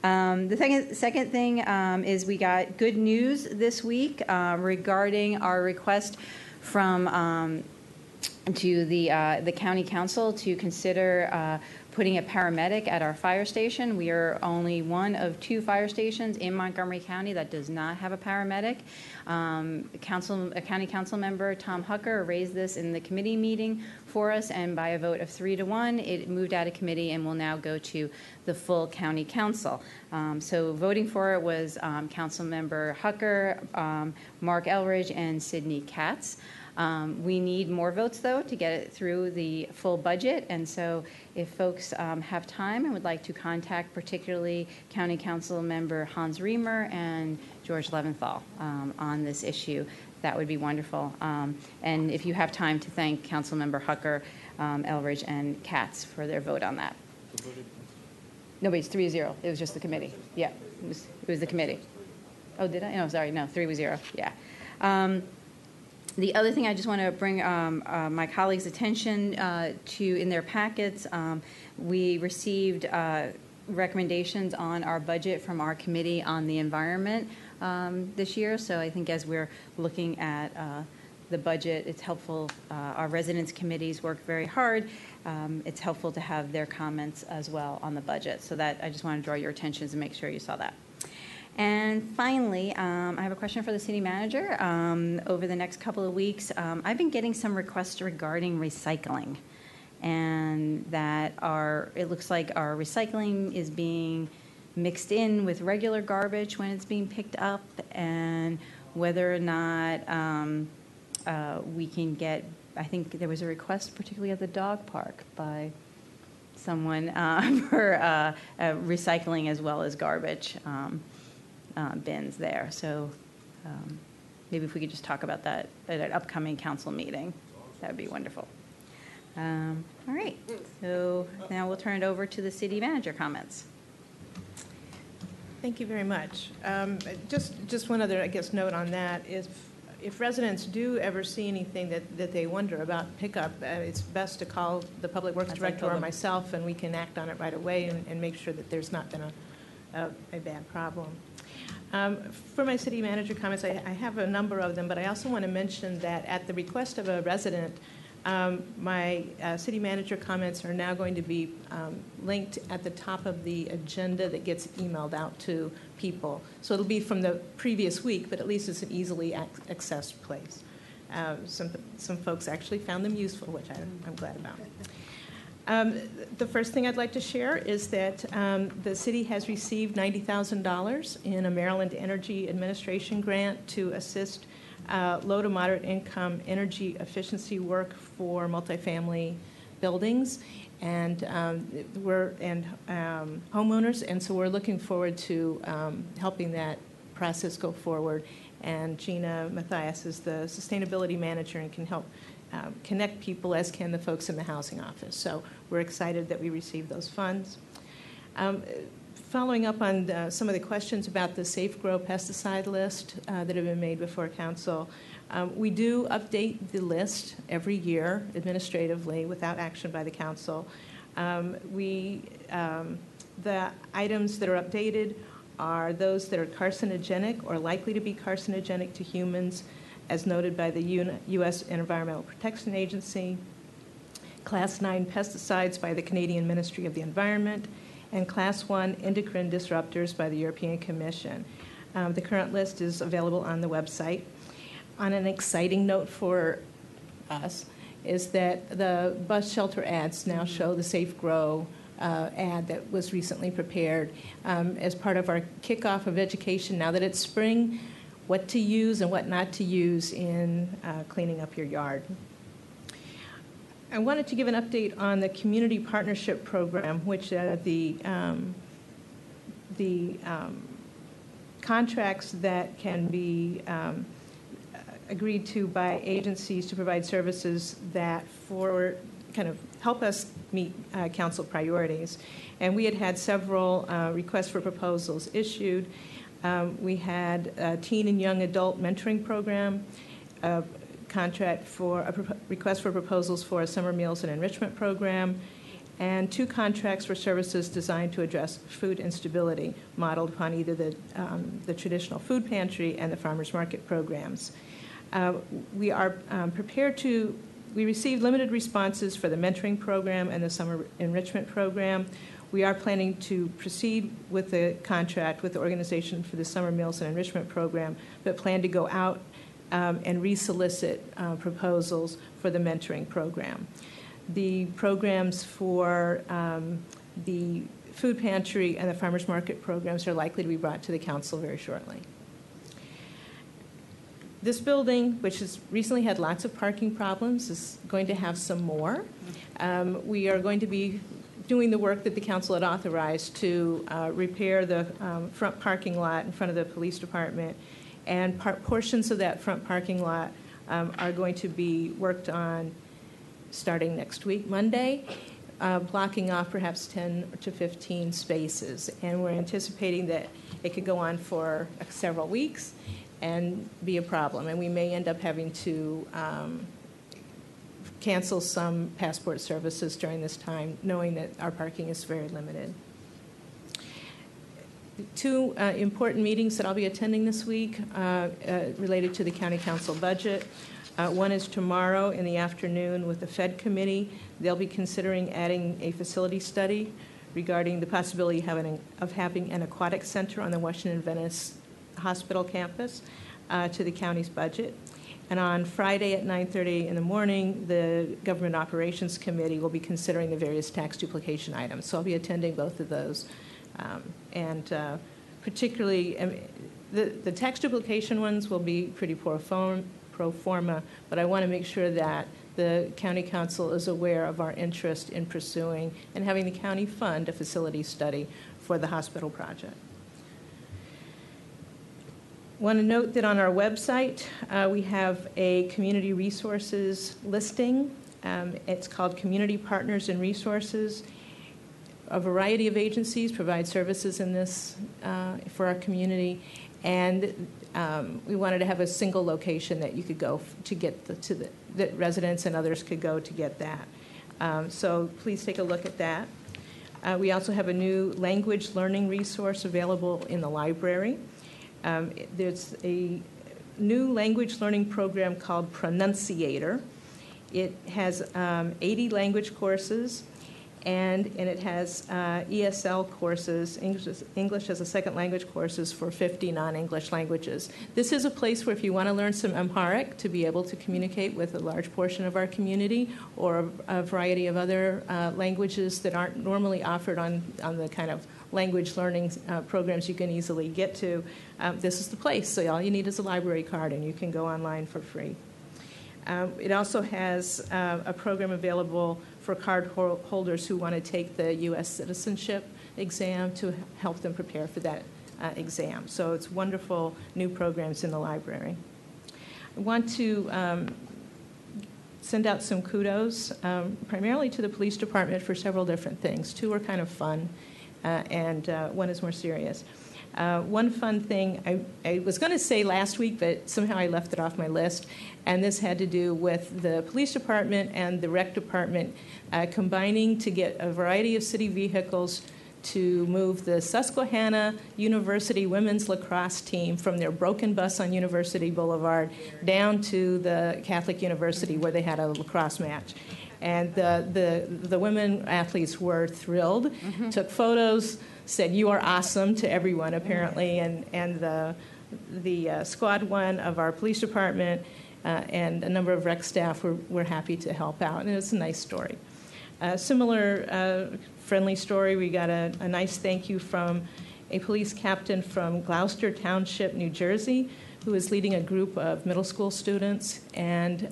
The second thing is we got good news this week regarding our request from to the county council to consider putting a paramedic at our fire station. We are only one of 2 fire stations in Montgomery County that does not have a paramedic. A county council member, Tom Hucker, raised this in the committee meeting for us, and by a vote of 3-1, it moved out of committee and will now go to the full county council. So voting for it was council member Hucker, Mark Elridge, and Sidney Katz. We need more votes, though, to get it through the full budget, and so if folks have time and would like to contact particularly County Council member Hans Riemer and George Leventhal on this issue, that would be wonderful. And if you have time to thank Council member Hucker, Elridge, and Katz for their vote on that. No, but it's 3-0. It was just the committee. Yeah, it was the committee. Oh, did I? No, sorry. No, 3-0. Yeah. The other thing I just want to bring my colleagues' attention to in their packets, we received recommendations on our budget from our committee on the environment this year. So I think as we're looking at the budget, it's helpful. Our residents committees work very hard. It's helpful to have their comments as well on the budget. So that I just want to draw your attention to make sure you saw that. And finally, I have a question for the city manager. Over the next couple of weeks, I've been getting some requests regarding recycling, and that it looks like our recycling is being mixed in with regular garbage when it's being picked up, and whether or not we can get, I think there was a request particularly at the dog park by someone for recycling as well as garbage bins there. So maybe if we could just talk about that at an upcoming council meeting, that would be wonderful. All right, so now we'll turn it over to the city manager comments. Thank you very much. Just one other, I guess, note on that is if residents do ever see anything that they wonder about pickup, it's best to call the Public Works Director or myself, and we can act on it right away and make sure that there's not been a bad problem. For my city manager comments, I have a number of them, but I also want to mention that at the request of a resident, my city manager comments are now going to be linked at the top of the agenda that gets emailed out to people. So it'll be from the previous week, but at least it's an easily accessed place. Some folks actually found them useful, which I'm glad about. The first thing I'd like to share is that the city has received $90,000 in a Maryland Energy Administration grant to assist low to moderate income energy efficiency work for multifamily buildings and homeowners, and so we're looking forward to helping that process go forward. And Gina Mathias is the sustainability manager and can help connect people, as can the folks in the housing office. So we're excited that we received those funds. Following up on some of the questions about the Safe Grow pesticide list that have been made before council, we do update the list every year administratively without action by the council. The items that are updated are those that are carcinogenic or likely to be carcinogenic to humans, as noted by the U.S. Environmental Protection Agency, Class 9 pesticides by the Canadian Ministry of the Environment, and Class 1 endocrine disruptors by the European Commission. The current list is available on the website. On an exciting note for us is that the bus shelter ads now show the Safe Grow ad that was recently prepared as part of our kickoff of education, now that it's spring, what to use and what not to use in cleaning up your yard. I wanted to give an update on the Community Partnership Program, which the contracts that can be agreed to by agencies to provide services that kind of help us meet council priorities. And we had several requests for proposals issued. We had a teen and young adult mentoring program, a contract for a request for proposals for a summer meals and enrichment program, and 2 contracts for services designed to address food instability, modeled upon either the traditional food pantry and the farmers market programs. We are prepared to. We received limited responses for the mentoring program and the summer enrichment program. We are planning to proceed with the contract with the organization for the summer meals and enrichment program, but plan to go out and resolicit proposals for the mentoring program. The programs for the food pantry and the farmers market programs are likely to be brought to the council very shortly. This building, which has recently had lots of parking problems, is going to have some more. We are going to be doing the work that the council had authorized to repair the front parking lot in front of the police department, and portions of that front parking lot are going to be worked on starting next week, Monday, blocking off perhaps 10 to 15 spaces. And we're anticipating that it could go on for several weeks and be a problem. And we may end up having to cancel some passport services during this time, knowing that our parking is very limited. 2 important meetings that I'll be attending this week related to the county council budget. One is tomorrow in the afternoon with the Fed committee. They'll be considering adding a facility study regarding the possibility of having an aquatic center on the Washington Venice Hospital campus to the county's budget. And on Friday at 9:30 in the morning, the Government Operations Committee will be considering the various tax duplication items. So I'll be attending both of those. Particularly, the tax duplication ones will be pretty pro forma, but I want to make sure that the county council is aware of our interest in pursuing and having the county fund a facility study for the hospital project. I want to note that on our website, we have a community resources listing. It's called Community Partners and Resources. A variety of agencies provide services in this for our community, and we wanted to have a single location that you could go to get that residents and others could go to get that. So please take a look at that. We also have a new language learning resource available in the library. There's a new language learning program called Pronunciator. It has 80 language courses, and it has ESL courses, English as a second language courses for 50 non-English languages. This is a place where if you want to learn some Amharic to be able to communicate with a large portion of our community, or a variety of other languages that aren't normally offered on the kind of language learning programs you can easily get to, this is the place. So all you need is a library card, and you can go online for free. It also has a program available for card holders who want to take the U.S. citizenship exam to help them prepare for that exam. So it's wonderful new programs in the library. I want to send out some kudos, primarily to the police department for several different things. Two are kind of fun, and one is more serious. One fun thing I was going to say last week, but somehow I left it off my list, and this had to do with the police department and the rec department combining to get a variety of city vehicles to move the Susquehanna University women's lacrosse team from their broken bus on University Boulevard down to the Catholic University where they had a lacrosse match. And the women athletes were thrilled, took photos, said, "You are awesome" to everyone, apparently, and the squad one of our police department and a number of rec staff were happy to help out, and it was a nice story. Similar friendly story, we got a nice thank you from a police captain from Gloucester Township, New Jersey, who is leading a group of middle school students, and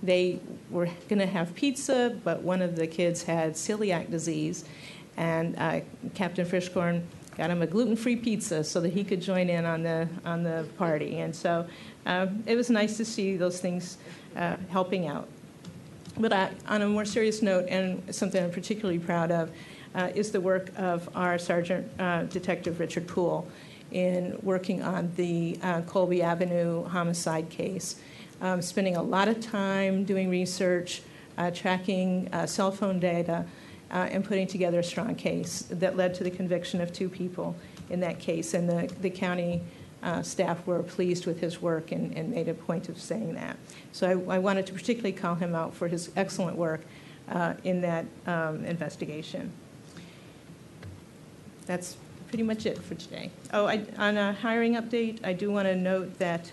they were going to have pizza, but one of the kids had celiac disease, and Captain Fishcorn got him a gluten-free pizza so that he could join in on the party. And so it was nice to see those things helping out. But on a more serious note, and something I'm particularly proud of, is the work of our Sergeant Detective Richard Poole in working on the Colby Avenue homicide case. Spending a lot of time doing research, tracking cell phone data, and putting together a strong case that led to the conviction of 2 people in that case. And the county staff were pleased with his work and made a point of saying that. So I wanted to particularly call him out for his excellent work in that investigation. That's pretty much it for today. Oh, on a hiring update, I do want to note that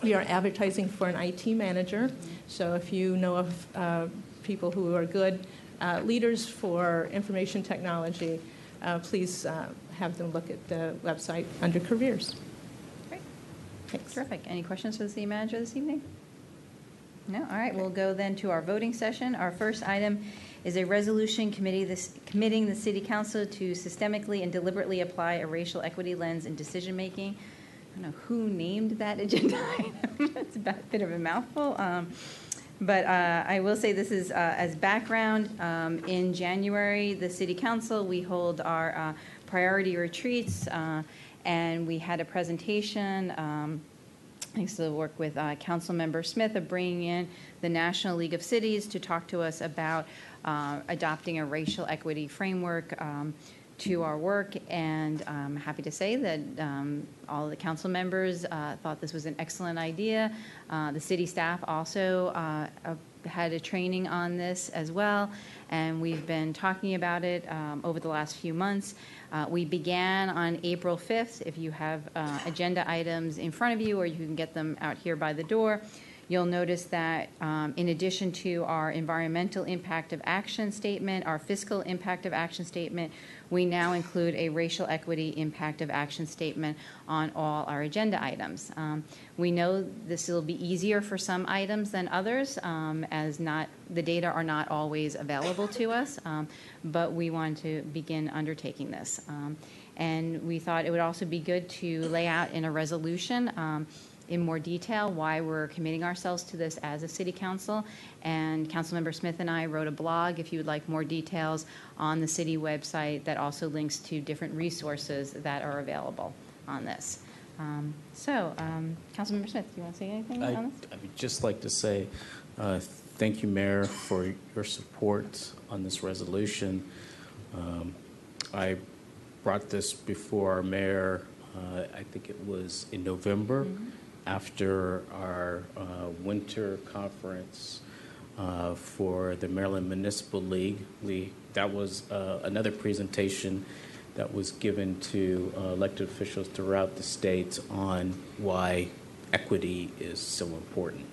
we are advertising for an IT manager. So if you know of people who are good leaders for information technology, please have them look at the website under careers. Great. Thanks. Terrific. Any questions for the city manager this evening? No? All right. We'll go then to our voting session. Our first item is a resolution committing the city council to systemically and deliberately apply a racial equity lens in decision-making. I don't know who named that agenda item. It's a bit of a mouthful. But I will say this is as background. In January, the City Council, we hold our priority retreats, and we had a presentation thanks to the work with Councilmember Smith of bringing in the National League of Cities to talk to us about adopting a racial equity framework to our work, and I'm happy to say that all the council members thought this was an excellent idea. The city staff also had a training on this as well, and we've been talking about it over the last few months. We began on April 5th. If you have agenda items in front of you, or you can get them out here by the door, you'll notice that in addition to our environmental impact of action statement, our fiscal impact of action statement, we now include a racial equity impact of action statement on all our agenda items. We know this will be easier for some items than others, as the data are not always available to us, but we want to begin undertaking this. And we thought it would also be good to lay out in a resolution in more detail why we're committing ourselves to this as a city council. And Councilmember Smith and I wrote a blog, if you would like more details, on the city website that also links to different resources that are available on this. Councilmember Smith, do you want to say anything on this? I would just like to say thank you, Mayor, for your support on this resolution. I brought this before our mayor, I think it was in November, after our winter conference for the Maryland Municipal League. That was another presentation that was given to elected officials throughout the state on why equity is so important.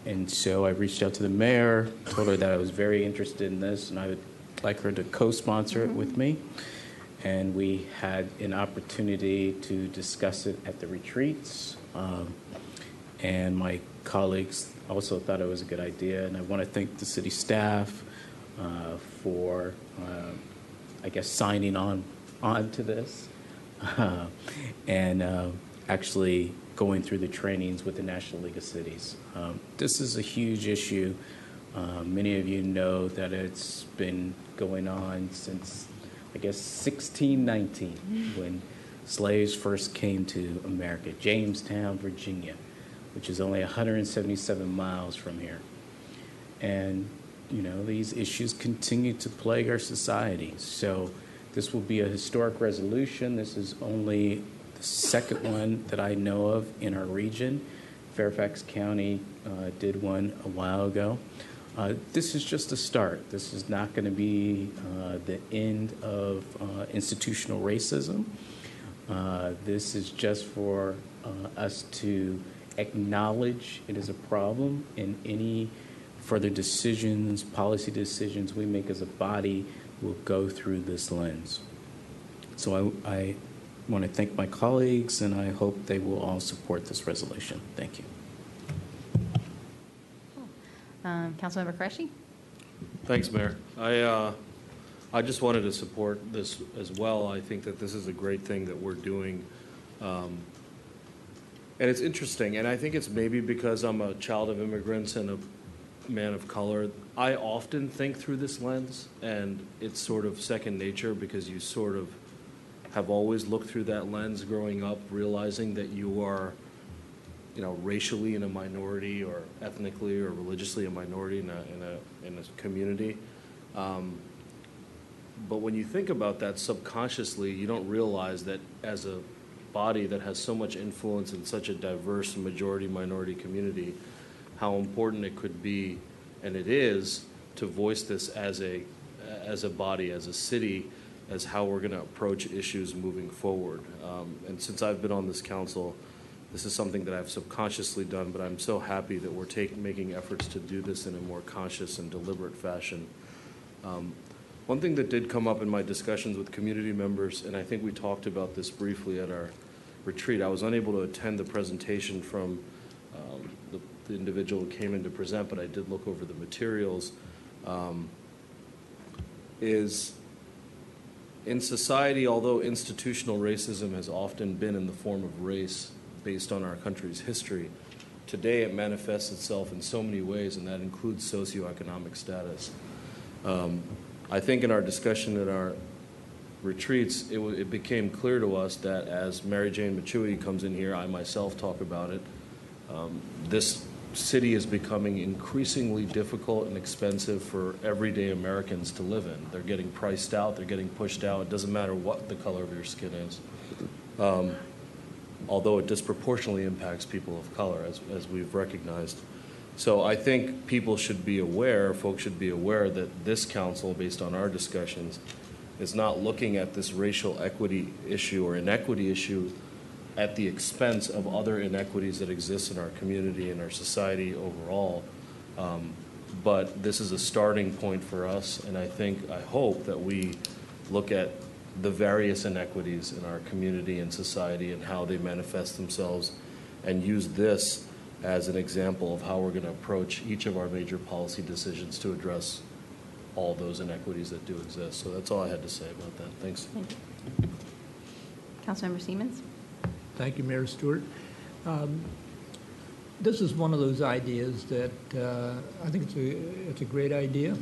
And so I reached out to the mayor, told her that I was very interested in this, and I would like her to co-sponsor it with me. And we had an opportunity to discuss it at the retreats. And my colleagues also thought it was a good idea. And I want to thank the city staff for, I guess, signing on to this and actually going through the trainings with the National League of Cities. This is a huge issue. Many of you know that it's been going on since, I guess, 1619, when slaves first came to America, Jamestown, Virginia, which is only 177 miles from here. And, you know, these issues continue to plague our society. So this will be a historic resolution. This is only the second one that I know of in our region. Fairfax County did one a while ago. This is just a start. This is not going to be the end of institutional racism. This is just for us to acknowledge it is a problem, and any further decisions, policy decisions we make as a body will go through this lens. So I want to thank my colleagues, and I hope they will all support this resolution. Thank you. Councilmember Qureshi? Thanks, Mayor. I just wanted to support this as well. I think that this is a great thing that we're doing. And it's interesting, and I think it's maybe because I'm a child of immigrants and a man of color, I often think through this lens, and it's sort of second nature because you sort of have always looked through that lens growing up, realizing that you are, you know, racially in a minority or ethnically or religiously a minority in a community. But when you think about that subconsciously, you don't realize that as a body that has so much influence in such a diverse majority-minority community, how important it could be, and it is, to voice this as a body, as a city, as how we're going to approach issues moving forward. And since I've been on this council, this is something that I've subconsciously done, but I'm so happy that we're making efforts to do this in a more conscious and deliberate fashion. One thing that did come up in my discussions with community members, and I think we talked about this briefly at our retreat, I was unable to attend the presentation from the individual who came in to present, but I did look over the materials, is in society, although institutional racism has often been in the form of race based on our country's history, today it manifests itself in so many ways, and that includes socioeconomic status. I think in our discussion at our retreats, it became clear to us that as Mary Jane Machui comes in here, I myself talk about it, this city is becoming increasingly difficult and expensive for everyday Americans to live in. They're getting priced out, they're getting pushed out. It doesn't matter what the color of your skin is, although it disproportionately impacts people of color, as we've recognized. So I think people should be aware, folks should be aware that this council, based on our discussions, is not looking at this racial equity issue or inequity issue at the expense of other inequities that exist in our community and our society overall. But this is a starting point for us, and I hope that we look at the various inequities in our community and society and how they manifest themselves, and use this as an example of how we're going to approach each of our major policy decisions to address all those inequities that do exist. So that's all I had to say about that. Thanks. Thank you. Councilmember Siemens. Thank you, Mayor Stewart. This is one of those ideas that I think it's a great idea.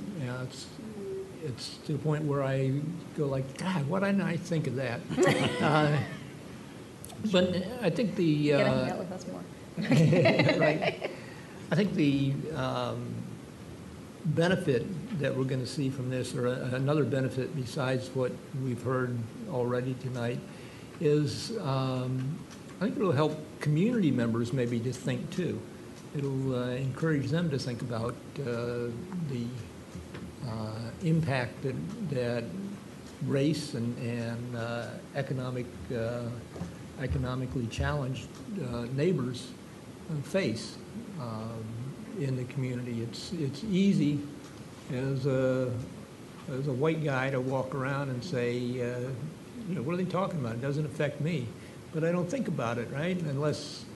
It's to the point where I go like, God, why didn't I think of that? But I think the You gotta hang out with us more. right. I think the benefit that we're going to see from this, or another benefit besides what we've heard already tonight, is I think it'll help community members maybe to think too. It'll encourage them to think about the impact that race and economically challenged neighbors face in the community. It's easy as a white guy to walk around and say, what are they talking about? It doesn't affect me. But I don't think about it, right? Unless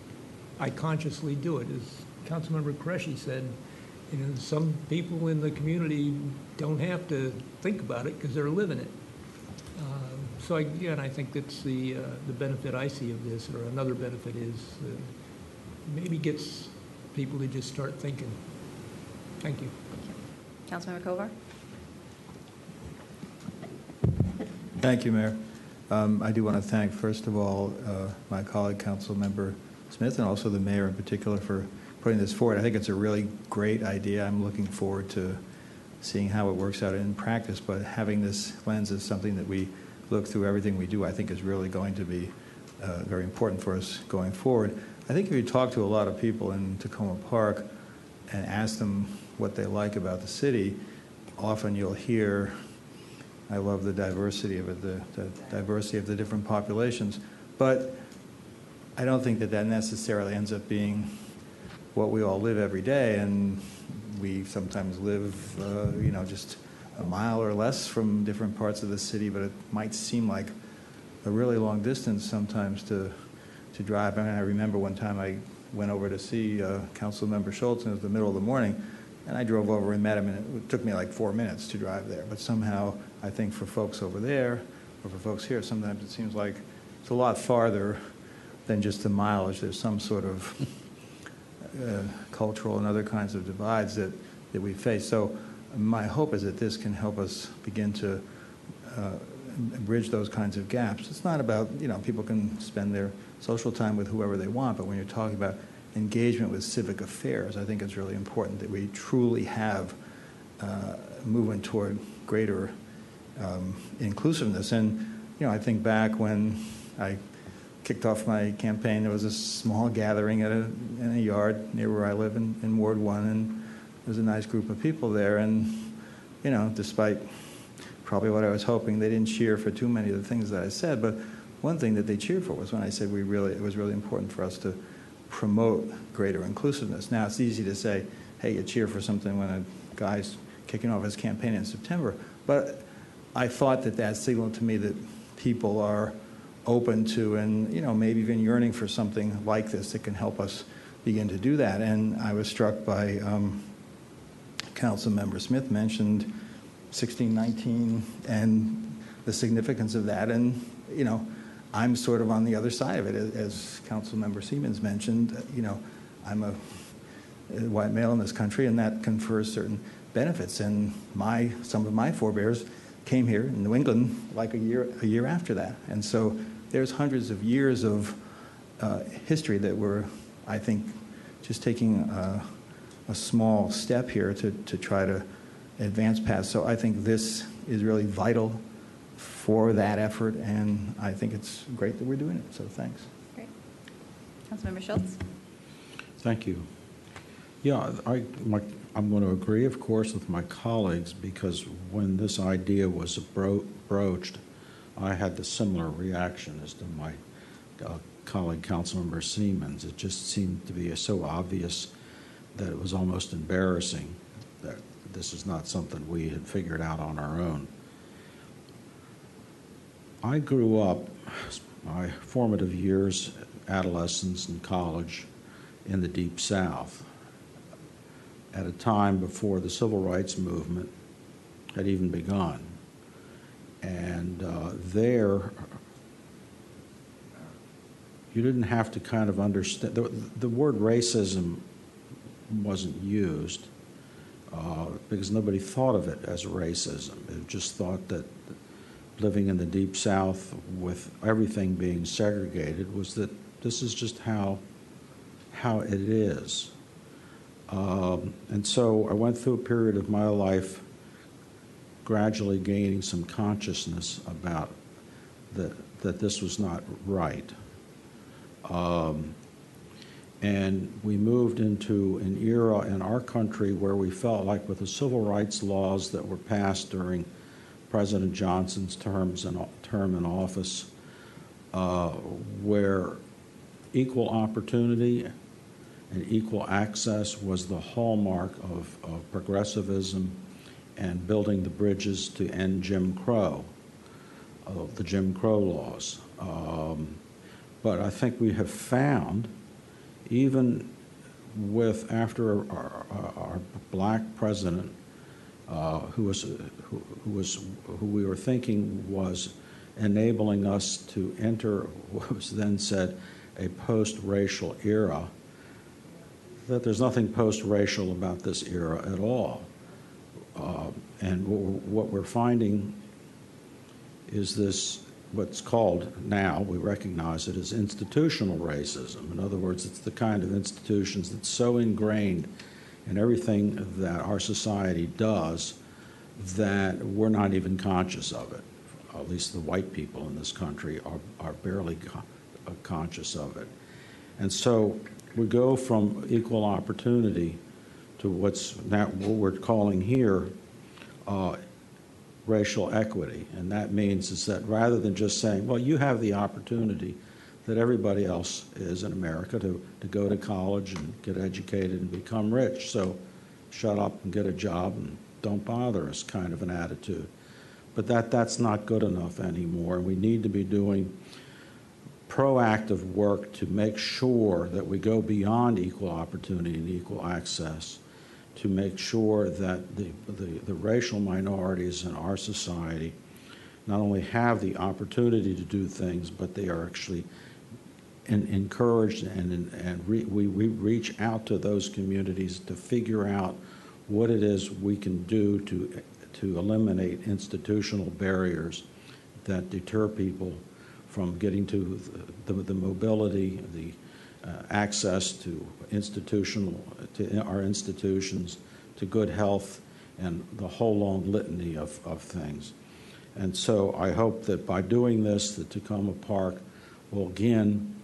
I consciously do it. As Councilmember Qureshi said, some people in the community don't have to think about it because they're living it. So again, I think that's the benefit I see of this, or another benefit is maybe gets people to just start thinking. Thank you. Councilmember Kovar. Thank you, Mayor. I do want to thank, first of all, my colleague, Councilmember Smith, and also the mayor in particular for putting this forward. I think it's a really great idea. I'm looking forward to seeing how it works out in practice, but having this lens is something that we look through everything we do, I think is really going to be very important for us going forward. I think if you talk to a lot of people in Tacoma Park and ask them what they like about the city, often you'll hear, I love the diversity of it, the diversity of the different populations, but I don't think that necessarily ends up being what we all live every day, and we sometimes live, just a mile or less from different parts of the city, but it might seem like a really long distance sometimes to drive. I mean, I remember one time I went over to see Councilmember Schultz, and it was the middle of the morning, and I drove over and met him, and it took me like 4 minutes to drive there. But somehow, I think for folks over there, or for folks here, sometimes it seems like it's a lot farther than just the mileage. There's some sort of cultural and other kinds of divides that we face. So my hope is that this can help us begin to bridge those kinds of gaps. It's not about, people can spend their social time with whoever they want, but when you're talking about engagement with civic affairs, I think it's really important that we truly have movement toward greater inclusiveness. And, I think back when I kicked off my campaign, there was a small gathering in a yard near where I live in Ward 1, and there was a nice group of people there. And, despite probably what I was hoping, they didn't cheer for too many of the things that I said. But one thing that they cheered for was when I said it was really important for us to promote greater inclusiveness. Now, it's easy to say, hey, you cheer for something when a guy's kicking off his campaign in September. But I thought that signaled to me that people are open to and, maybe even yearning for something like this that can help us begin to do that. And I was struck by Councilmember Smith mentioned 1619 and the significance of that. And, I'm sort of on the other side of it. As Councilmember Siemens mentioned, I'm a white male in this country, and that confers certain benefits. And some of my forebears came here in New England like a year after that. And so there's hundreds of years of history that we're, I think, just taking a small step here to try to advance past. So I think this is really vital for that effort, and I think it's great that we're doing it. So thanks. Great. Councilmember Schultz. Thank you. Yeah, I'm going to agree, of course, with my colleagues, because when this idea was broached, I had the similar reaction as to my colleague Councilmember Siemens. It just seemed to be so obvious that it was almost embarrassing that this is not something we had figured out on our own. I grew up, my formative years, adolescence and college, in the Deep South, at a time before the civil rights movement had even begun. And there, you didn't have to kind of understand, the word racism wasn't used because nobody thought of it as racism. It just thought that living in the Deep South with everything being segregated was that this is just how it is. And so I went through a period of my life gradually gaining some consciousness about that this was not right. And we moved into an era in our country where we felt like with the civil rights laws that were passed during President Johnson's term in office, where equal opportunity and equal access was the hallmark of progressivism and building the bridges to end Jim Crow, the Jim Crow laws. But I think we have found, even with after our black president, who we were thinking was enabling us to enter what was then said a post-racial era, that there's nothing post-racial about this era at all. And what we're finding is this, what's called now, we recognize it as institutional racism. In other words, it's the kind of institutions that's so ingrained in everything that our society does that we're not even conscious of it. At least the white people in this country are barely conscious of it. And so we go from equal opportunity to what we're calling here racial equity. And that means is that rather than just saying, well, you have the opportunity that everybody else is in America to go to college and get educated and become rich, so shut up and get a job and don't bother us kind of an attitude. But that's not good enough anymore. We need to be doing proactive work to make sure that we go beyond equal opportunity and equal access, to make sure that the racial minorities in our society not only have the opportunity to do things, but they are actually encouraged and we reach out to those communities to figure out what it is we can do to eliminate institutional barriers that deter people from getting to the mobility, the access to our institutions, to good health, and the whole long litany of things. And so I hope that by doing this, the Takoma Park will again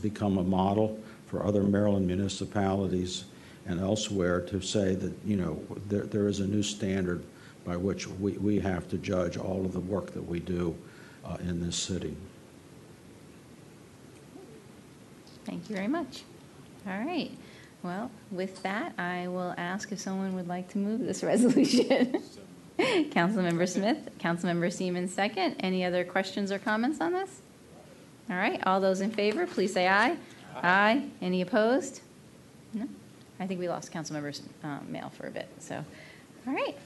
become a model for other Maryland municipalities and elsewhere to say that, you know, there is a new standard by which we have to judge all of the work that we do in this city. Thank you very much. All right. Well, with that, I will ask if someone would like to move this resolution. Councilmember Smith, Councilmember Siemens second. Any other questions or comments on this? All right. All those in favor, please say aye. Aye. Any opposed? No? I think we lost Councilmember Mail for a bit. So, all right.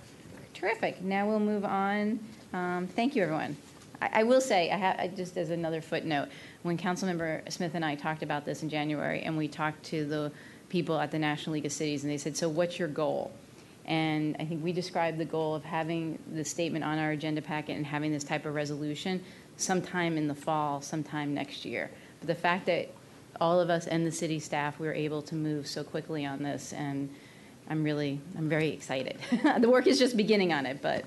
Terrific. Now we'll move on. Thank you, everyone. I will say, just as another footnote, when Councilmember Smith and I talked about this in January, and we talked to the people at the National League of Cities, and they said, so what's your goal? And I think we described the goal of having the statement on our agenda packet and having this type of resolution sometime in the fall, sometime next year. But the fact that all of us and the city staff, we were able to move so quickly on this, and I'm very excited. The work is just beginning on it, but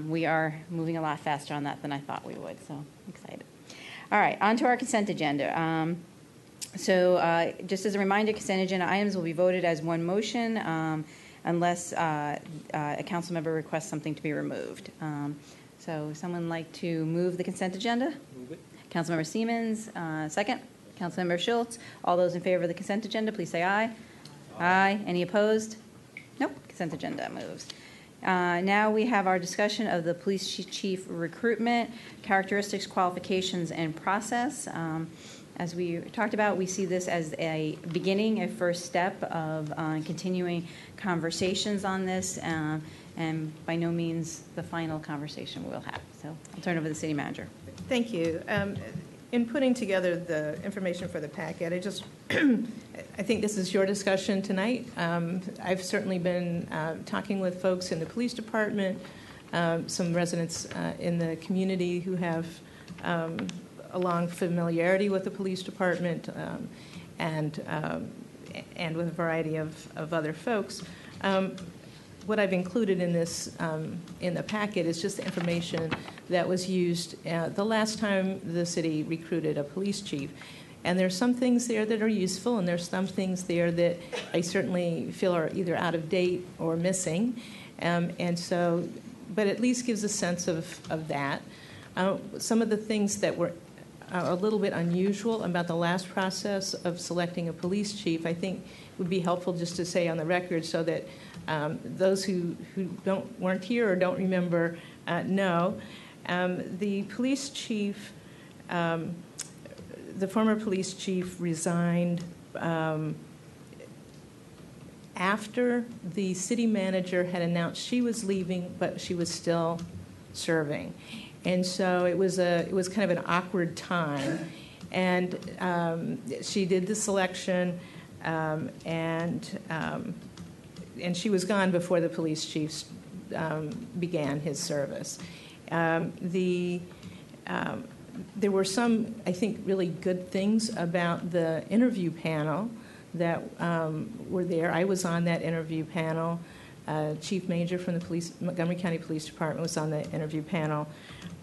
we are moving a lot faster on that than I thought we would, so I'm excited. All right, on to our consent agenda. So just as a reminder, consent agenda items will be voted as one motion unless a council member requests something to be removed. So someone like to move the consent agenda? Move it. Councilmember Siemens, second. Councilmember Schultz. All those in favor of the consent agenda, please say aye. Aye. Any opposed? Nope. Consent agenda moves. Now we have our discussion of the police chief recruitment, characteristics, qualifications, and process. As we talked about, we see this as a beginning, a first step of continuing conversations on this, and by no means the final conversation we'll have. So I'll turn it over to the city manager. Thank you. In putting together the information for the packet, I think this is your discussion tonight. I've certainly been talking with folks in the police department, some residents in the community who have a long familiarity with the police department, and with a variety of other folks. What I've included in this in the packet is just the information that was used the last time the city recruited a police chief. And there's some things there that are useful, and there's some things there that I certainly feel are either out of date or missing. And so, but at least gives a sense of that. Some of the things that were a little bit unusual about the last process of selecting a police chief, I think would be helpful just to say on the record so that those who weren't here or don't remember know. The police chief, the former police chief resigned after the city manager had announced she was leaving, but she was still serving. And so it was kind of an awkward time. And she did the selection, and she was gone before the police chief began his service. There were some, I think, really good things about the interview panel that were there. I was on that interview panel. Chief Major from the Montgomery County Police Department was on the interview panel.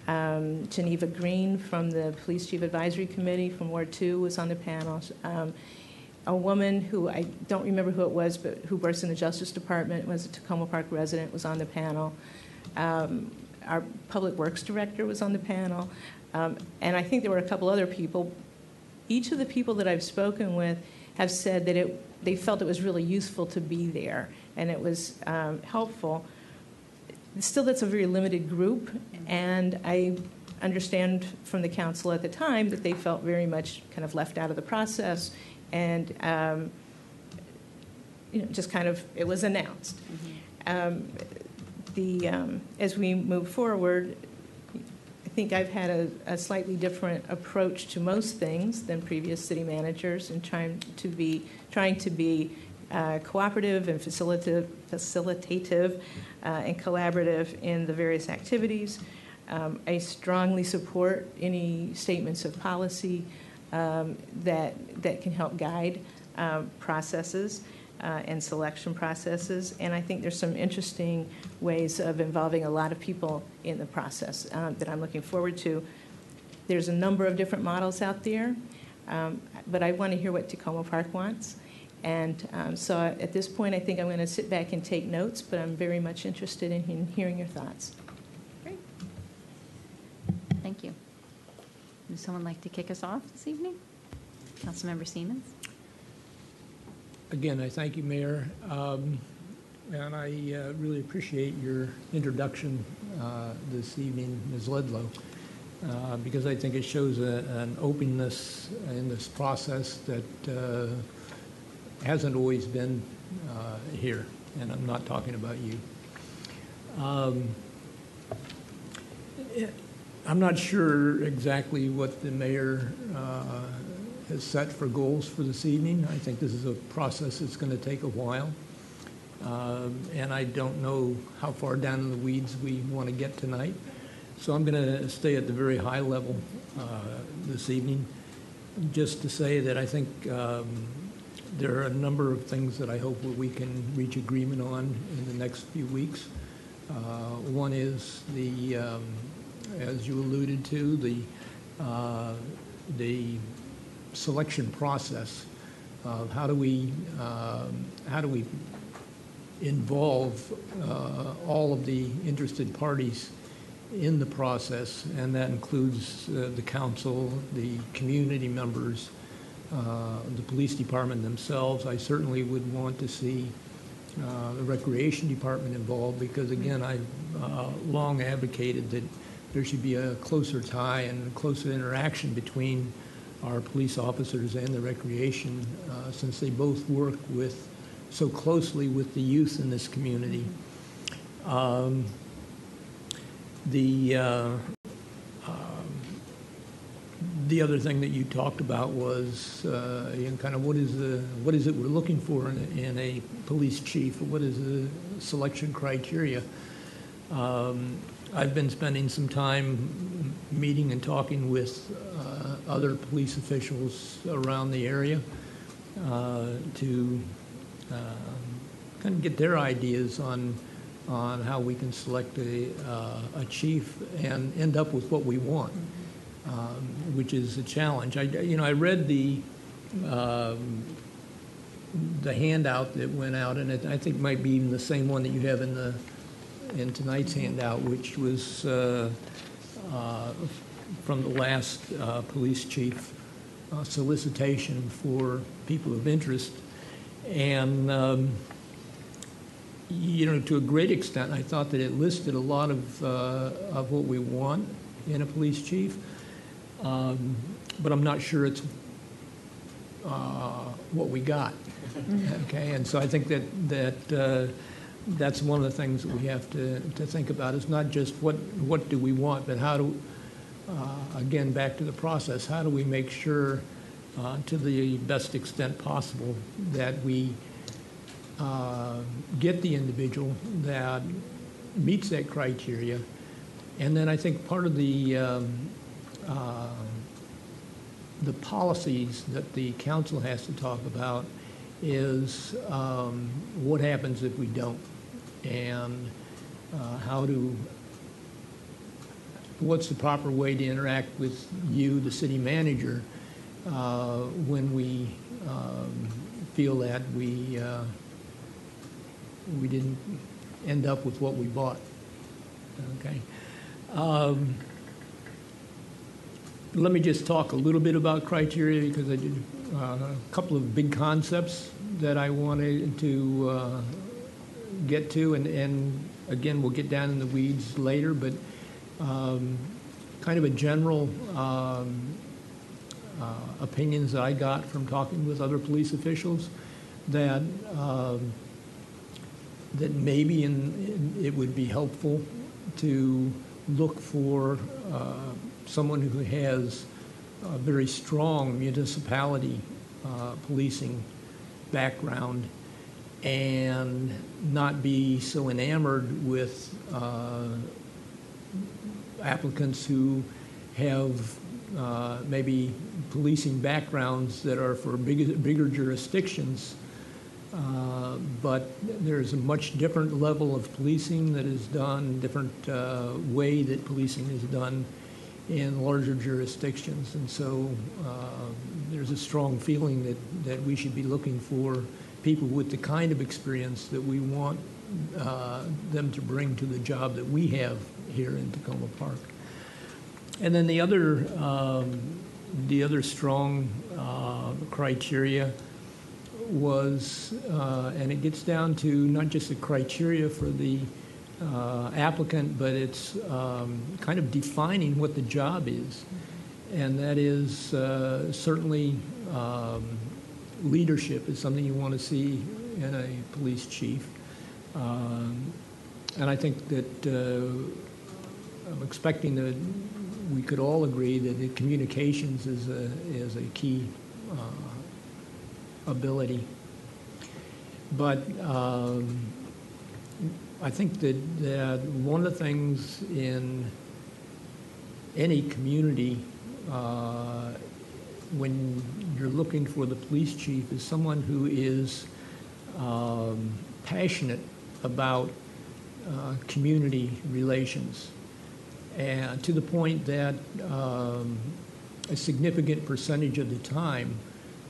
Geneva Green from the Police Chief Advisory Committee from Ward 2 was on the panel. A woman who I don't remember who it was, but who works in the Justice Department, was a Tacoma Park resident, was on the panel. Our Public Works Director was on the panel. And I think there were a couple other people. Each of the people that I've spoken with have said that they felt it was really useful to be there, and it was helpful. Still, that's a very limited group, and I understand from the council at the time that they felt very much kind of left out of the process, and just kind of it was announced. As we move forward, I think I've had a slightly different approach to most things than previous city managers, in trying to be cooperative and facilitative and collaborative in the various activities. I strongly support any statements of policy that can help guide processes and selection processes. And I think there's some interesting ways of involving a lot of people in the process that I'm looking forward to. There's a number of different models out there, but I want to hear what Tacoma Park wants. And so at this point, I think I'm going to sit back and take notes, but I'm very much interested in hearing your thoughts. Great. Thank you. Would someone like to kick us off this evening? Councilmember Siemens. Again, I thank you, Mayor, and I really appreciate your introduction this evening, Ms. Ledlow, because I think it shows an openness in this process that hasn't always been here, and I'm not talking about you. I'm not sure exactly what the mayor has set for goals for this evening. I think this is a process that's going to take a while, and I don't know how far down in the weeds we want to get tonight. So I'm going to stay at the very high level this evening, just to say that I think there are a number of things that I hope that we can reach agreement on in the next few weeks. One is as you alluded to, the selection process of how do we involve all of the interested parties in the process, and that includes the council, the community members, the police department themselves. I certainly would want to see the recreation department involved, because again, I've long advocated that there should be a closer tie and a closer interaction between our police officers and the recreation, since they both work so closely with the youth in this community. The other thing that you talked about was kind of what is it we're looking for in a police chief? What is the selection criteria? I've been spending some time meeting and talking with other police officials around the area to kind of get their ideas on how we can select a chief and end up with what we want, which is a challenge. I read the handout that went out, and I think it might be even the same one that you have in tonight's handout, which was from the last police chief solicitation for people of interest. And to a great extent, I thought that it listed a lot of what we want in a police chief, but I'm not sure it's what we got. Okay, and so I think that's one of the things that we have to think about. It's not just what do we want, but how do, again, back to the process, how do we make sure to the best extent possible that we get the individual that meets that criteria. And then I think part of the policies that the council has to talk about is what happens if we don't, and what's the proper way to interact with you, the city manager, when we feel that we didn't end up with what we bought. Okay. Let me just talk a little bit about criteria, because I did a couple of big concepts that I wanted to get to, and again, we'll get down in the weeds later, but kind of a general opinions that I got from talking with other police officials, that maybe it would be helpful to look for someone who has a very strong municipality policing background and not be so enamored with applicants who have maybe policing backgrounds that are for bigger jurisdictions, but there's a much different level of policing that is done, different way that policing is done in larger jurisdictions. And so there's a strong feeling that we should be looking for people with the kind of experience that we want them to bring to the job that we have here in Tacoma Park. And then the other strong criteria was, and it gets down to not just the criteria for the applicant, but it's kind of defining what the job is. And that is certainly leadership is something you want to see in a police chief. And I think that I'm expecting that we could all agree that the communications is a key ability. But I think that one of the things in any community when you're looking for the police chief is someone who is passionate about community relations, and to the point that a significant percentage of the time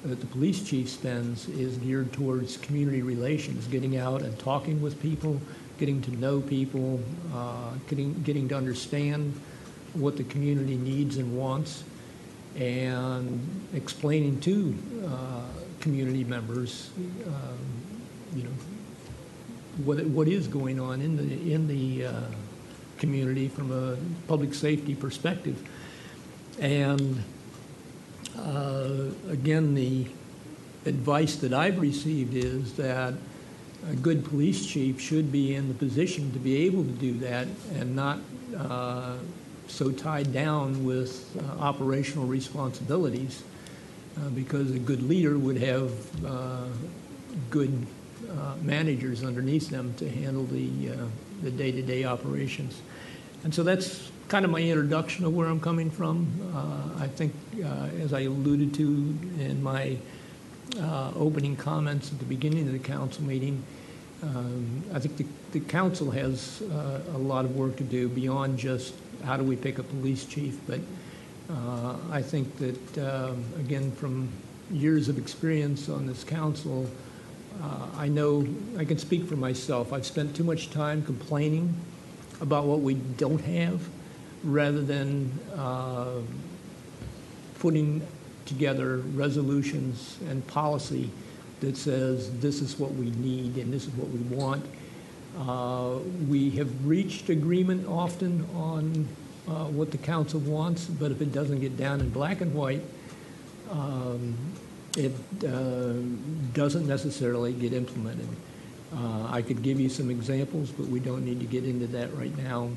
that the police chief spends is geared towards community relations, getting out and talking with people, getting to know people, getting to understand what the community needs and wants, and explaining to community members, what is going on in the community from a public safety perspective. And again, the advice that I've received is that a good police chief should be in the position to be able to do that and not so tied down with operational responsibilities, because a good leader would have good managers underneath them to handle the day-to-day operations. And so that's kind of my introduction of where I'm coming from. I think, as I alluded to in my opening comments at the beginning of the council meeting, I think the council has a lot of work to do beyond just how do we pick a police chief. But I think that, again, from years of experience on this council, I know I can speak for myself. I've spent too much time complaining about what we don't have rather than putting together resolutions and policy that says this is what we need and this is what we want. We have reached agreement often on what the council wants, but if it doesn't get down in black and white, it doesn't necessarily get implemented. I could give you some examples, but we don't need to get into that right now.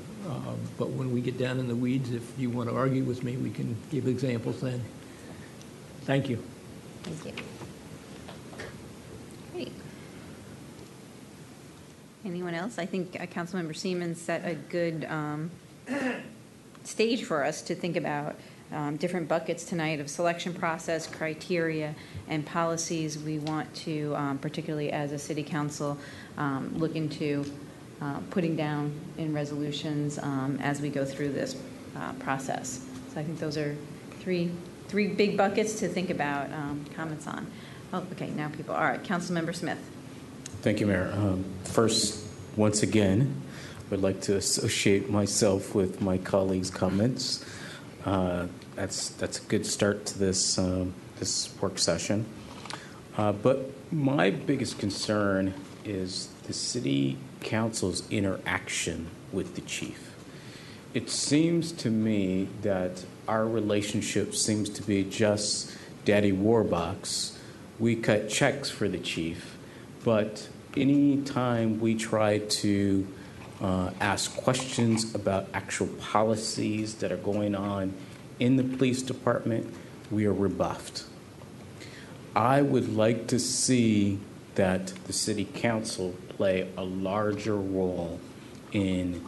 But when we get down in the weeds, if you want to argue with me, we can give examples then. Thank you. Thank you. Great. Anyone else? I think Councilmember Siemens set a good stage for us to think about different buckets tonight of selection process, criteria, and policies we want to, particularly as a city council, look into putting down in resolutions as we go through this process. So I think those are three big buckets to think about comments on. Oh, okay, now people. All right, Councilmember Smith. Thank you, Mayor. First, once again, I would like to associate myself with my colleagues' comments. That's a good start to this work session. But my biggest concern is the city council's interaction with the chief. It seems to me that our relationship seems to be just Daddy Warbucks. We cut checks for the chief, but any time we try to ask questions about actual policies that are going on in the police department, we are rebuffed. I would like to see that the city council play a larger role in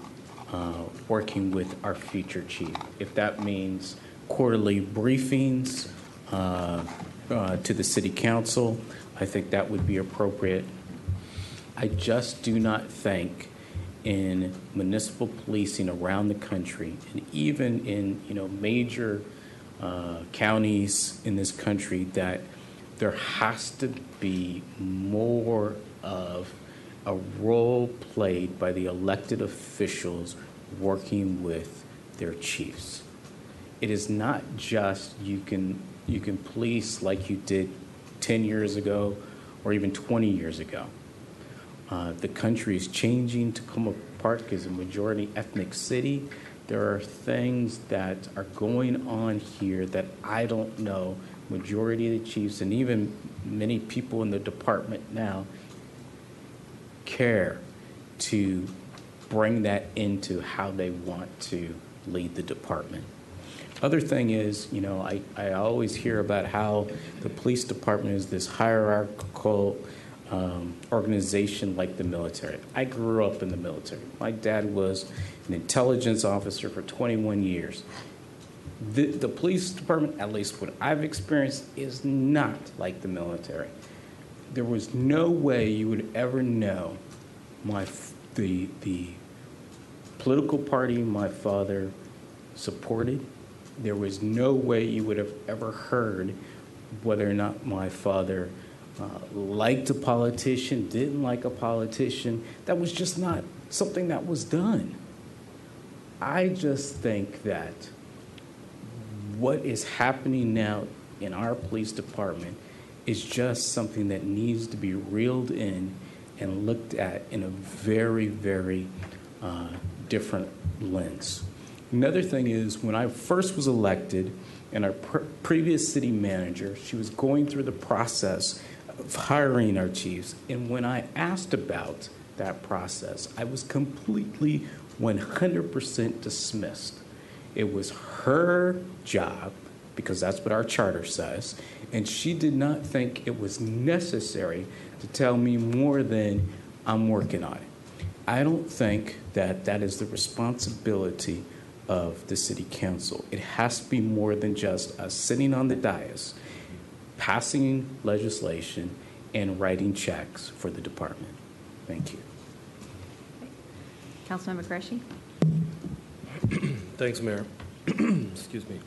working with our future chief. If that means quarterly briefings to the city council, I think that would be appropriate. I just do not think in municipal policing around the country, and even in major counties in this country, that there has to be more of a role played by the elected officials working with their chiefs. It is not just you can police like you did 10 years ago or even 20 years ago. The country is changing. Tacoma Park is a majority ethnic city. There are things that are going on here that I don't know majority of the chiefs and even many people in the department now care to bring that into how they want to lead the department. Other thing is, I always hear about how the police department is this hierarchical organization like the military. I grew up in the military. My dad was an intelligence officer for 21 years. The police department, at least what I've experienced, is not like the military. There was no way you would ever know the political party my father supported. There was no way you would have ever heard whether or not my father liked a politician, didn't like a politician. That was just not something that was done. I just think that what is happening now in our police department is just something that needs to be reeled in and looked at in a very, very different lens. Another thing is, when I first was elected, and our previous city manager, she was going through the process of hiring our chiefs, and when I asked about that process, I was completely 100% dismissed. It was her job, because that's what our charter says, and she did not think it was necessary to tell me more than I'm working on it. I don't think that that is the responsibility of the city council. It has to be more than just us sitting on the dais, passing legislation, and writing checks for the department. Thank you. Councilmember Qureshi? Thanks, Mayor. Excuse me.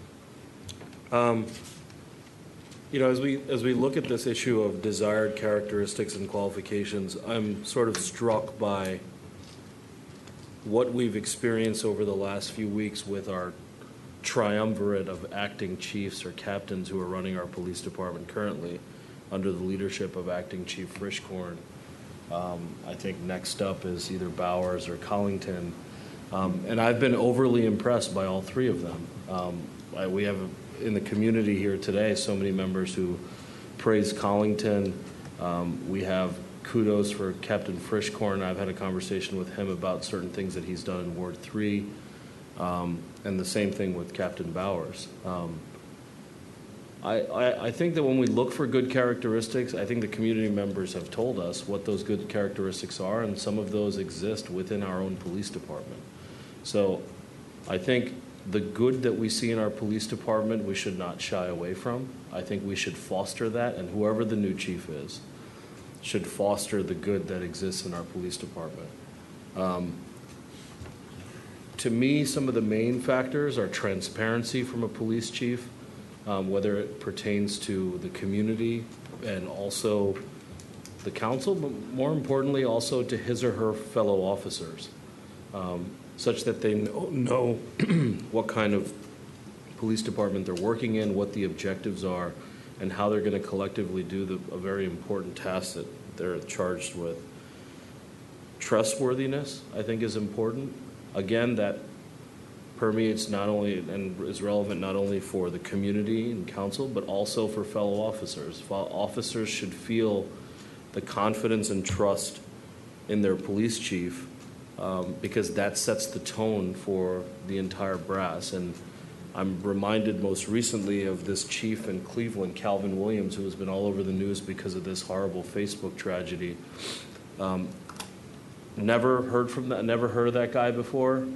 You know, as we look at this issue of desired characteristics and qualifications, I'm sort of struck by what we've experienced over the last few weeks with our triumvirate of acting chiefs or captains who are running our police department currently under the leadership of Acting Chief Frischkorn. I think next up is either Bowers or Collington. And I've been overly impressed by all three of them. We have in the community here today so many members who praise Collington. We have kudos for Captain Frischkorn. I've had a conversation with him about certain things that he's done in Ward 3, and the same thing with Captain Bowers. I think that when we look for good characteristics, I think the community members have told us what those good characteristics are, and some of those exist within our own police department. So I think the good that we see in our police department, we should not shy away from. I think we should foster that, and whoever the new chief is should foster the good that exists in our police department. To me, some of the main factors are transparency from a police chief, whether it pertains to the community and also the council, but more importantly also to his or her fellow officers, such that they know what kind of police department they're working in, what the objectives are, and how they're going to collectively do a very important task that they're charged with. Trustworthiness, I think, is important. Again, that permeates not only and is relevant not only for the community and council, but also for fellow officers. Officers should feel the confidence and trust in their police chief, because that sets the tone for the entire brass. And I'm reminded most recently of this chief in Cleveland, Calvin Williams, who has been all over the news because of this horrible Facebook tragedy. Never heard of that guy before.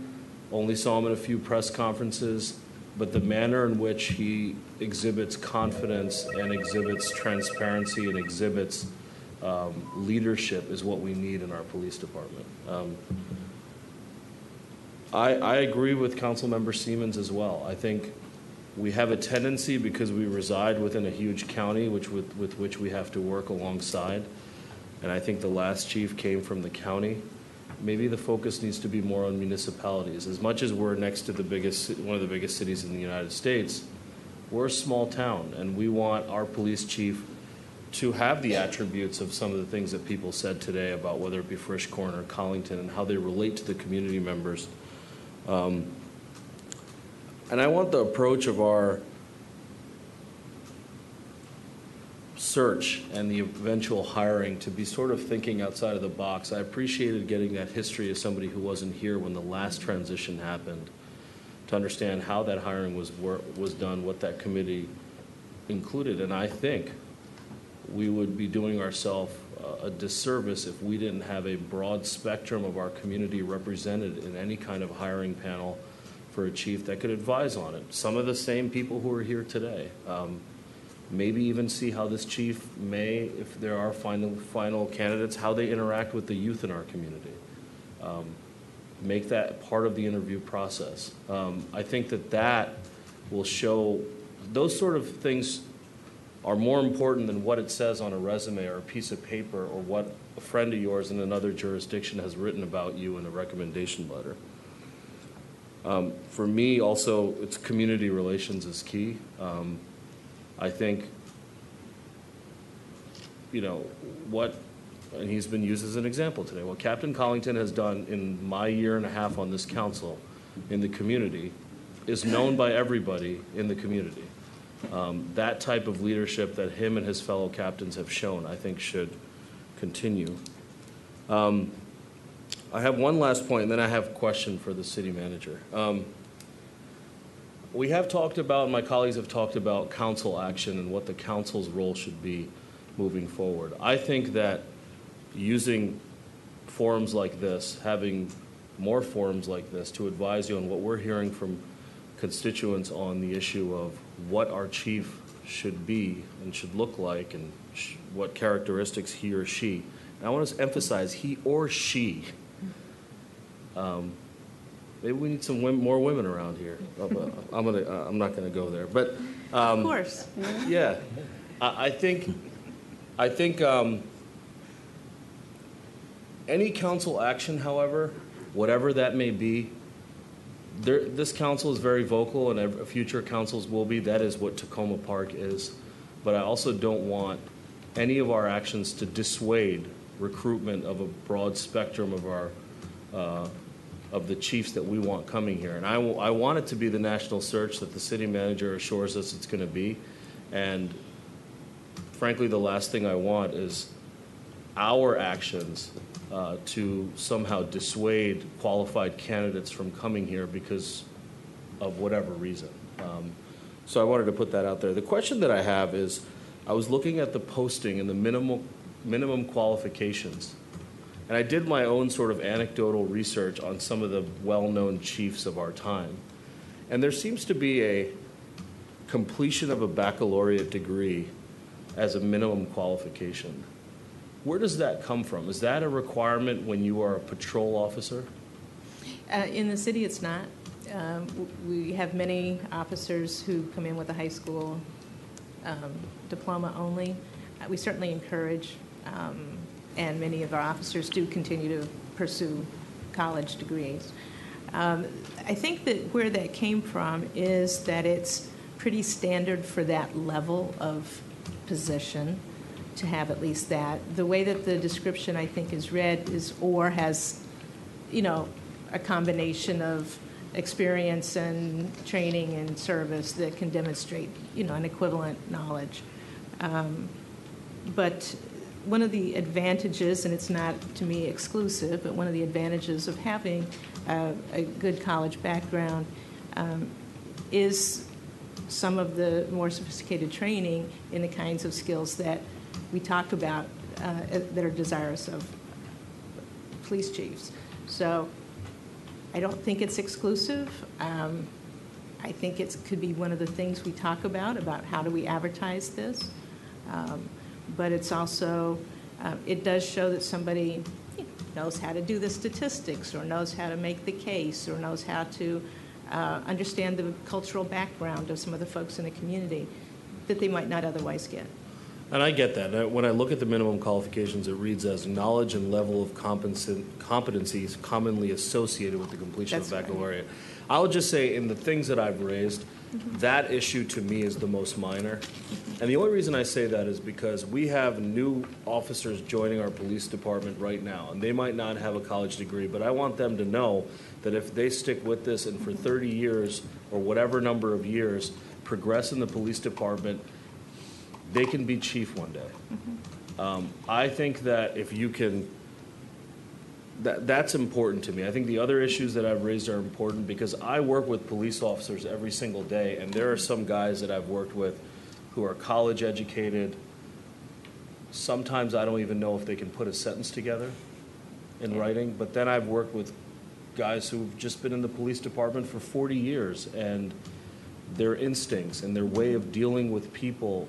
Only saw him at a few press conferences, but the manner in which he exhibits confidence and exhibits transparency and exhibits leadership is what we need in our police department. I agree with Councilmember Siemens as well. I think we have a tendency, because we reside within a huge county with which we have to work alongside, and I think the last chief came from the county. Maybe the focus needs to be more on municipalities. As much as we're next to one of the biggest cities in the United States, we're a small town, and we want our police chief to have the attributes of some of the things that people said today about whether it be Frischkorn or Collington and how they relate to the community members. And I want the approach of our search and the eventual hiring to be sort of thinking outside of the box. I appreciated getting that history as somebody who wasn't here when the last transition happened, to understand how that hiring was done, what that committee included. And I think we would be doing ourselves a disservice if we didn't have a broad spectrum of our community represented in any kind of hiring panel for a chief that could advise on it. Some of the same people who are here today. Maybe even see how this chief may, if there are final candidates, how they interact with the youth in our community. Make that part of the interview process. I think that will show, those sort of things are more important than what it says on a resume or a piece of paper or what a friend of yours in another jurisdiction has written about you in a recommendation letter. For me, also, it's community relations is key. I think, you know, and he's been used as an example today, what Captain Collington has done in my year and a half on this council in the community is known by everybody in the community. That type of leadership that him and his fellow captains have shown, I think, should continue. I have one last point, and then I have a question for the city manager. We have talked about, my colleagues have talked about council action and what the council's role should be moving forward. I think that using forums like this, having more forums like this to advise you on what we're hearing from constituents on the issue of what our chief should be and should look like and what characteristics he or she, and I want to emphasize he or she. Maybe we need some more women around here. I'm not going to go there, but Of course. yeah, I think any council action, however, whatever that may be, this council is very vocal, and future councils will be. That is what Tacoma Park is. But I also don't want any of our actions to dissuade recruitment of a broad spectrum of our of the chiefs that we want coming here. And I want it to be the national search that the city manager assures us it's going to be. And frankly, the last thing I want is our actions to somehow dissuade qualified candidates from coming here because of whatever reason. So I wanted to put that out there. The question that I have is, I was looking at the posting and the minimum qualifications, and I did my own sort of anecdotal research on some of the well-known chiefs of our time. And there seems to be a completion of a baccalaureate degree as a minimum qualification. Where does that come from? Is that a requirement when you are a patrol officer? In the city, it's not. We have many officers who come in with a high school diploma only. We certainly encourage, and many of our officers do continue to pursue college degrees. I think that where that came from is that it's pretty standard for that level of position to have at least that. The way that the description, I think, is read is or has, you know, a combination of experience and training and service that can demonstrate, you know, an equivalent knowledge. But one of the advantages, and it's not to me exclusive, but one of the advantages of having a good college background is some of the more sophisticated training in the kinds of skills that we talk about that are desirous of police chiefs. So I don't think it's exclusive. I think it could be one of the things we talk about how do we advertise this. But it's also, it does show that somebody knows how to do the statistics or knows how to make the case or knows how to understand the cultural background of some of the folks in the community that they might not otherwise get. And I get that. When I look at the minimum qualifications, it reads as knowledge and level of competencies commonly associated with the completion of baccalaureate. Right. I'll just say, in the things that I've raised, that issue to me is the most minor. And the only reason I say that is because we have new officers joining our police department right now, and they might not have a college degree, but I want them to know that if they stick with this and for 30 years or whatever number of years progress in the police department, they can be chief one day. I think that if you can, that's important to me. I think the other issues that I've raised are important because I work with police officers every single day, and there are some guys that I've worked with who are college educated. Sometimes I don't even know if they can put a sentence together in writing, but then I've worked with guys who've just been in the police department for 40 years, and their instincts and their way of dealing with people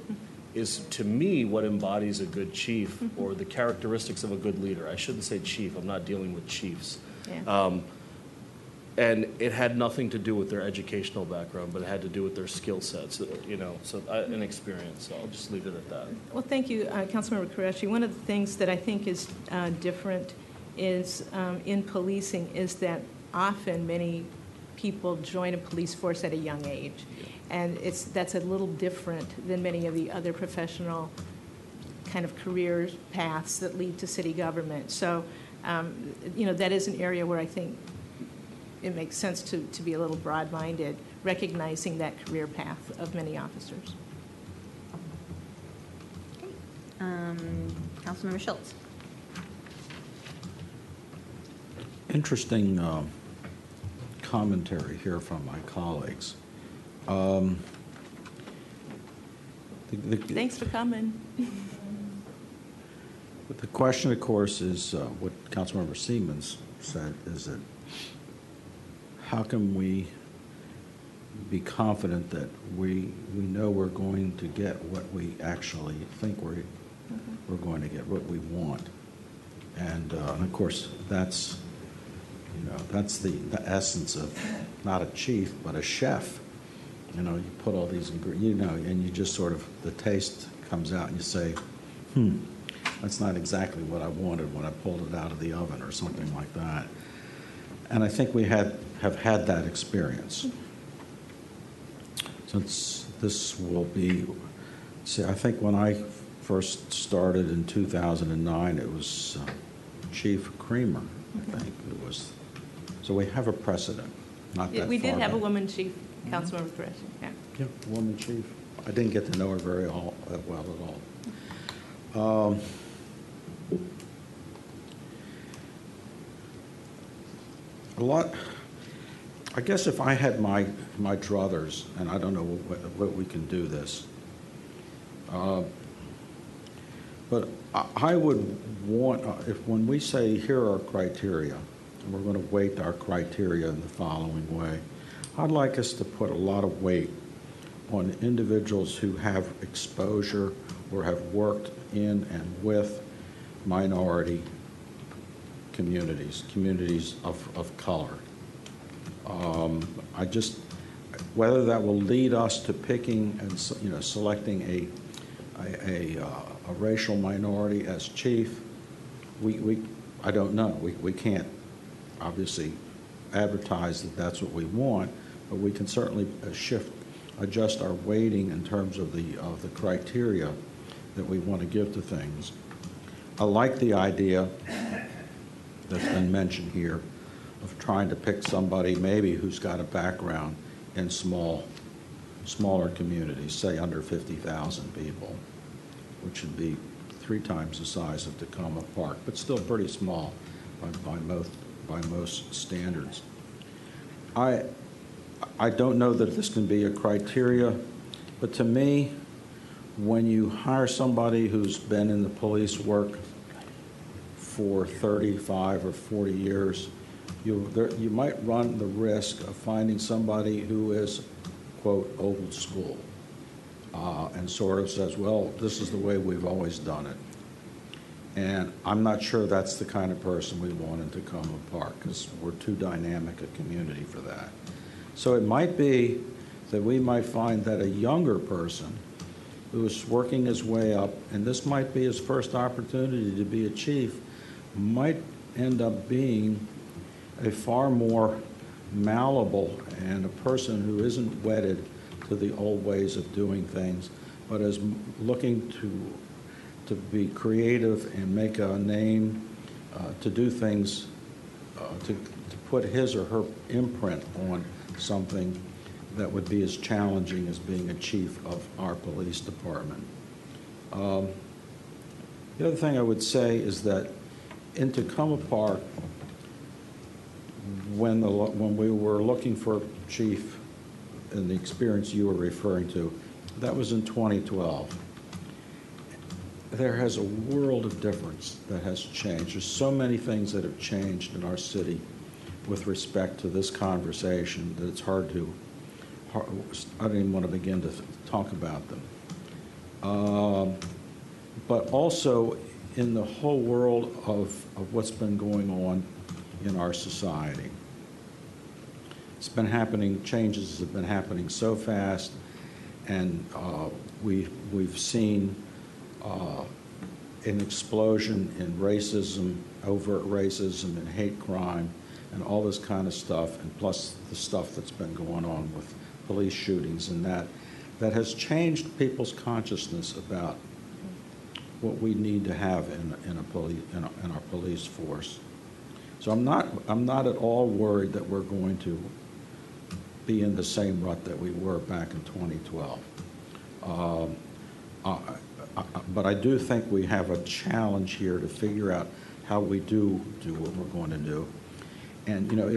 is, to me, what embodies a good chief or the characteristics of a good leader. I shouldn't say chief. I'm not dealing with chiefs. Yeah. And it had nothing to do with their educational background, but it had to do with their skill sets, and experience. So I'll just leave it at that. Well, thank you, Councilmember Qureshi. One of the things that I think is different is in policing is that often many people join a police force at a young age. And that's a little different than many of the other professional kind of career paths that lead to city government. So, that is an area where I think it makes sense to be a little broad-minded, recognizing that career path of many officers. Councilmember Schultz. Interesting commentary here from my colleagues. Thanks for coming. But the question, of course, is what Councilmember Siemens said, is that how can we be confident that we know we're going to get what we actually think we're going to get, what we want? And of course, that's the essence of not a chief, but a chef. You put all these ingredients, and you just sort of, the taste comes out and you say, that's not exactly what I wanted when I pulled it out of the oven or something like that. And I think we have had that experience. Since this will be, I think when I first started in 2009, it was Chief Creamer, I think it was. So we have a precedent, not that We far did have a back. woman chief, Councilmember Qureshi. Yeah. Woman chief. I didn't get to know her very well at all. I guess if I had my druthers, and I don't know what we can do this, but I would want, when we say here are our criteria, and we're going to weight our criteria in the following way, I'd like us to put a lot of weight on individuals who have exposure or have worked in and with minority communities of color. Whether that will lead us to picking and selecting a racial minority as chief, I don't know. We can't obviously advertise that that's what we want, but we can certainly adjust our weighting in terms of the criteria that we want to give to things. I like the idea that's been mentioned here of trying to pick somebody maybe who's got a background in smaller communities, say under 50,000 people, which would be 3 times the size of Tacoma Park, but still pretty small by most standards. I don't know that this can be a criteria, but to me, when you hire somebody who's been in the police work for 35 or 40 years, you might run the risk of finding somebody who is, quote, old school, and sort of says, well, this is the way we've always done it. And I'm not sure that's the kind of person we want in Tacoma Park, because we're too dynamic a community for that. So it might be that we might find that a younger person who is working his way up, and this might be his first opportunity to be a chief, might end up being a far more malleable and a person who isn't wedded to the old ways of doing things, but is looking to be creative and make a name, to do things, to put his or her imprint on something that would be as challenging as being a chief of our police department. The other thing I would say is that in Tacoma Park, when we were looking for a chief, and the experience you were referring to, that was in 2012. There has a world of difference that has changed. There's so many things that have changed in our city with respect to this conversation that it's hard to, I don't even want to begin to talk about them. But also in the whole world of what's been going on in our society. it's been happening, changes have been happening so fast, and we've seen an explosion in racism, overt racism and hate crime, and all this kind of stuff, and plus the stuff that's been going on with police shootings, and that has changed people's consciousness about what we need to have in our police force. So I'm not at all worried that we're going to be in the same rut that we were back in 2012. But I do think we have a challenge here to figure out how we do what we're going to do. And, you know,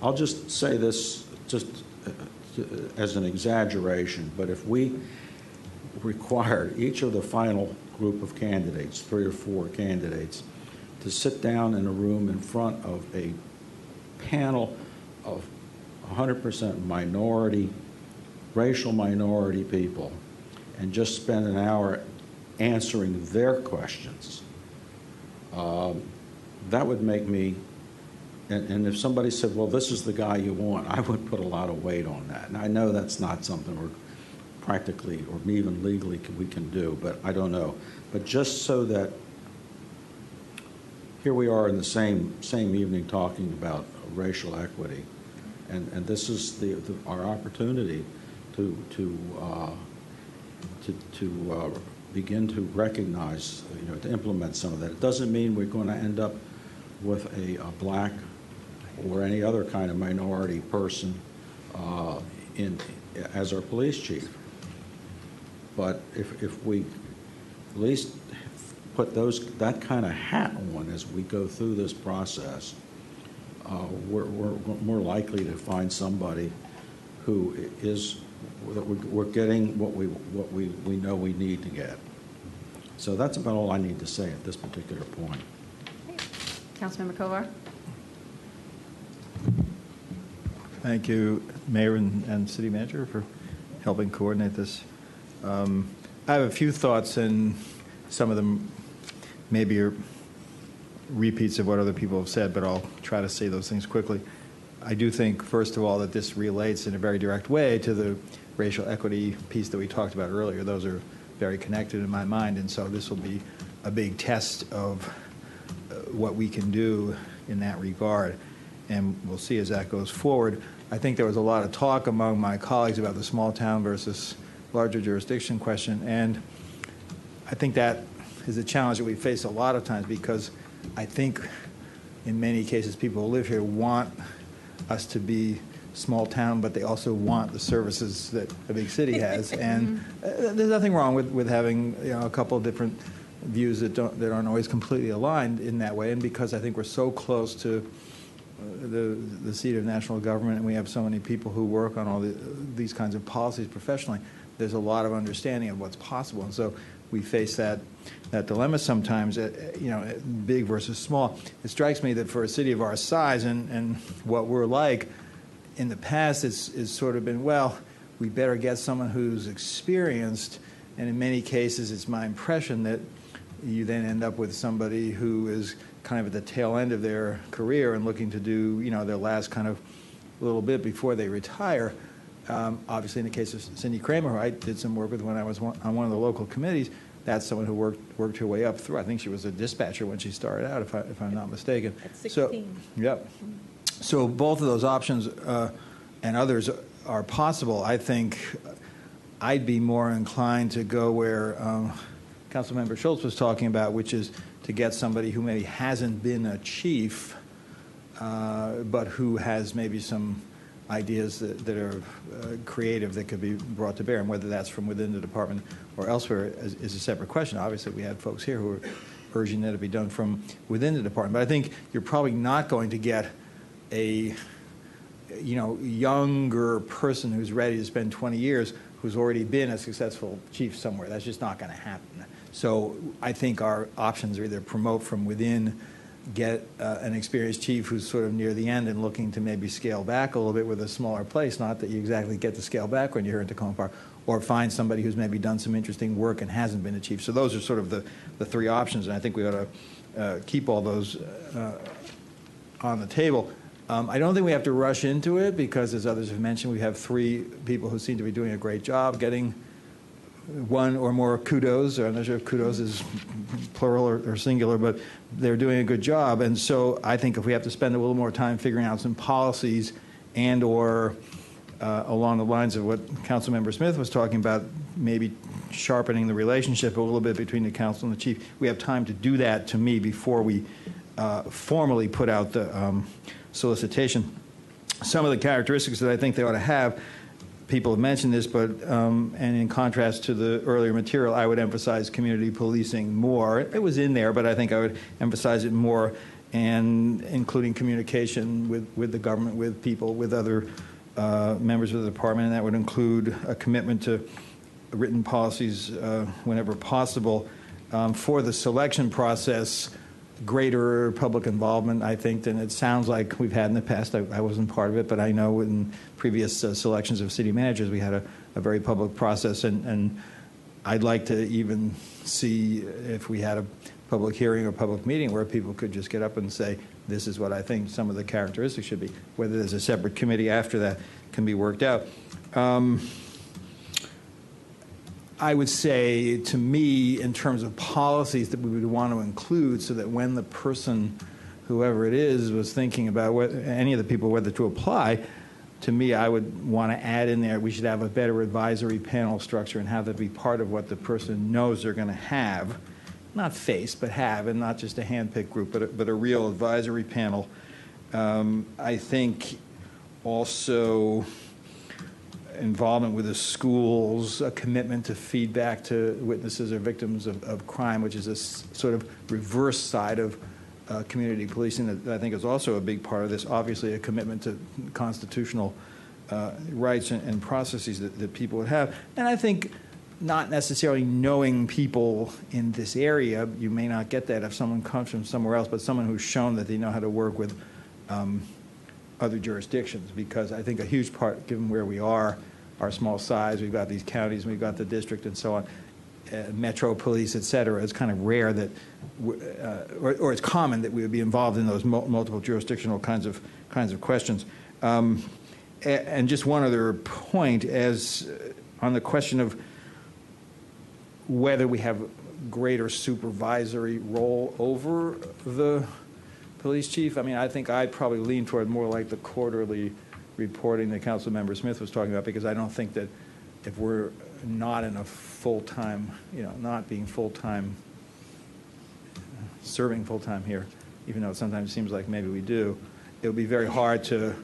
I'll just say this just as an exaggeration, but if we required each of the final group of candidates, 3 or 4 candidates, to sit down in a room in front of a panel of 100% minority, racial minority people, and just spend an hour answering their questions, that would make me, and if somebody said, well, this is the guy you want, I would put a lot of weight on that. And I know that's not something we're practically or even legally we can do, but I don't know. But just so that here we are in the same evening talking about racial equity, and this is our opportunity to begin to recognize, to implement some of that. It doesn't mean we're going to end up with a black or any other kind of minority person as our police chief. But if we at least put that kind of hat on as we go through this process, we're more likely to find somebody who is that we're getting what we know we need to get. So that's about all I need to say at this particular point. Councilmember Kovar. Thank you, Mayor and City Manager, for helping coordinate this. I have a few thoughts, and some of them maybe are repeats of what other people have said, but I'll try to say those things quickly. I do think, first of all, that this relates in a very direct way to the racial equity piece that we talked about earlier. Those are very connected in my mind, and so this will be a big test of what we can do in that regard, and we'll see as that goes forward. I think there was a lot of talk among my colleagues about the small town versus larger jurisdiction question, and I think that is a challenge that we face a lot of times, because I think in many cases people who live here want us to be small town, but they also want the services that a big city has. And there's nothing wrong with having a couple of different views that aren't always completely aligned in that way. And because I think we're so close to the seat of national government, and we have so many people who work on all these kinds of policies professionally, there's a lot of understanding of what's possible. And so we face that dilemma sometimes, big versus small. It strikes me that for a city of our size and what we're like, in the past it's sort of been, well, we better get someone who's experienced, and in many cases it's my impression that you then end up with somebody who is kind of at the tail end of their career and looking to do, their last kind of little bit before they retire. Obviously, in the case of Cindy Kramer, who I did some work with when I was on one of the local committees, that's someone who worked her way up through. I think she was a dispatcher when she started out, if I'm not mistaken. At 16. So, yep. So both of those options and others are possible. I think I'd be more inclined to go where Councilmember Schultz was talking about, which is to get somebody who maybe hasn't been a chief, but who has maybe some ideas that are creative that could be brought to bear, and whether that's from within the department or elsewhere is a separate question. Obviously, we had folks here who are urging that it be done from within the department. But I think you're probably not going to get a younger person who's ready to spend 20 years who's already been a successful chief somewhere. That's just not going to happen. So I think our options are either promote from within, get an experienced chief who's sort of near the end and looking to maybe scale back a little bit with a smaller place, not that you exactly get to scale back when you're here in Tacoma Park, or find somebody who's maybe done some interesting work and hasn't been a chief. So those are sort of the three options, and I think we ought to keep all those on the table. I don't think we have to rush into it because, as others have mentioned, we have 3 people who seem to be doing a great job getting one or more kudos. Or I'm not sure if kudos is plural or singular, but they're doing a good job. And so I think if we have to spend a little more time figuring out some policies and or along the lines of what Councilmember Smith was talking about, maybe sharpening the relationship a little bit between the council and the chief, we have time to do that, to me, before we formally put out the solicitation. Some of the characteristics that I think they ought to have, people have mentioned this, but and in contrast to the earlier material, I would emphasize community policing more. It was in there, but I think I would emphasize it more, and including communication with the government, with people, with other members of the department, and that would include a commitment to written policies whenever possible. For the selection process, greater public involvement, I think, than it sounds like we've had in the past. I wasn't part of it, but I know in previous selections of city managers, we had a very public process, and I'd like to even see if we had a public hearing or public meeting where people could just get up and say, this is what I think some of the characteristics should be. Whether there's a separate committee after that can be worked out. I would say, to me, in terms of policies that we would want to include, so that when the person, whoever it is, was thinking about any of the people whether to apply, to me, I would want to add in there, we should have a better advisory panel structure and have that be part of what the person knows they're going to have. Not face, but have, and not just a hand-picked group, but a real advisory panel. I think also involvement with the schools, a commitment to feedback to witnesses or victims of crime, which is a sort of reverse side of community policing that I think is also a big part of this. Obviously, a commitment to constitutional rights and processes that people would have. And I think not necessarily knowing people in this area, you may not get that if someone comes from somewhere else, but someone who's shown that they know how to work with other jurisdictions, because I think a huge part, given where we are, our small size, we've got these counties, we've got the district and so on, metro police, et cetera, it's kind of rare that, or it's common that we would be involved in those multiple jurisdictional kinds of questions. And just one other point, as on the question of whether we have greater supervisory role over the police chief. I mean, I think I'd probably lean toward more like the quarterly reporting that Councilmember Smith was talking about, because I don't think that if we're not in a full-time, not being full-time, serving full-time here, even though it sometimes seems like maybe we do, it would be very hard to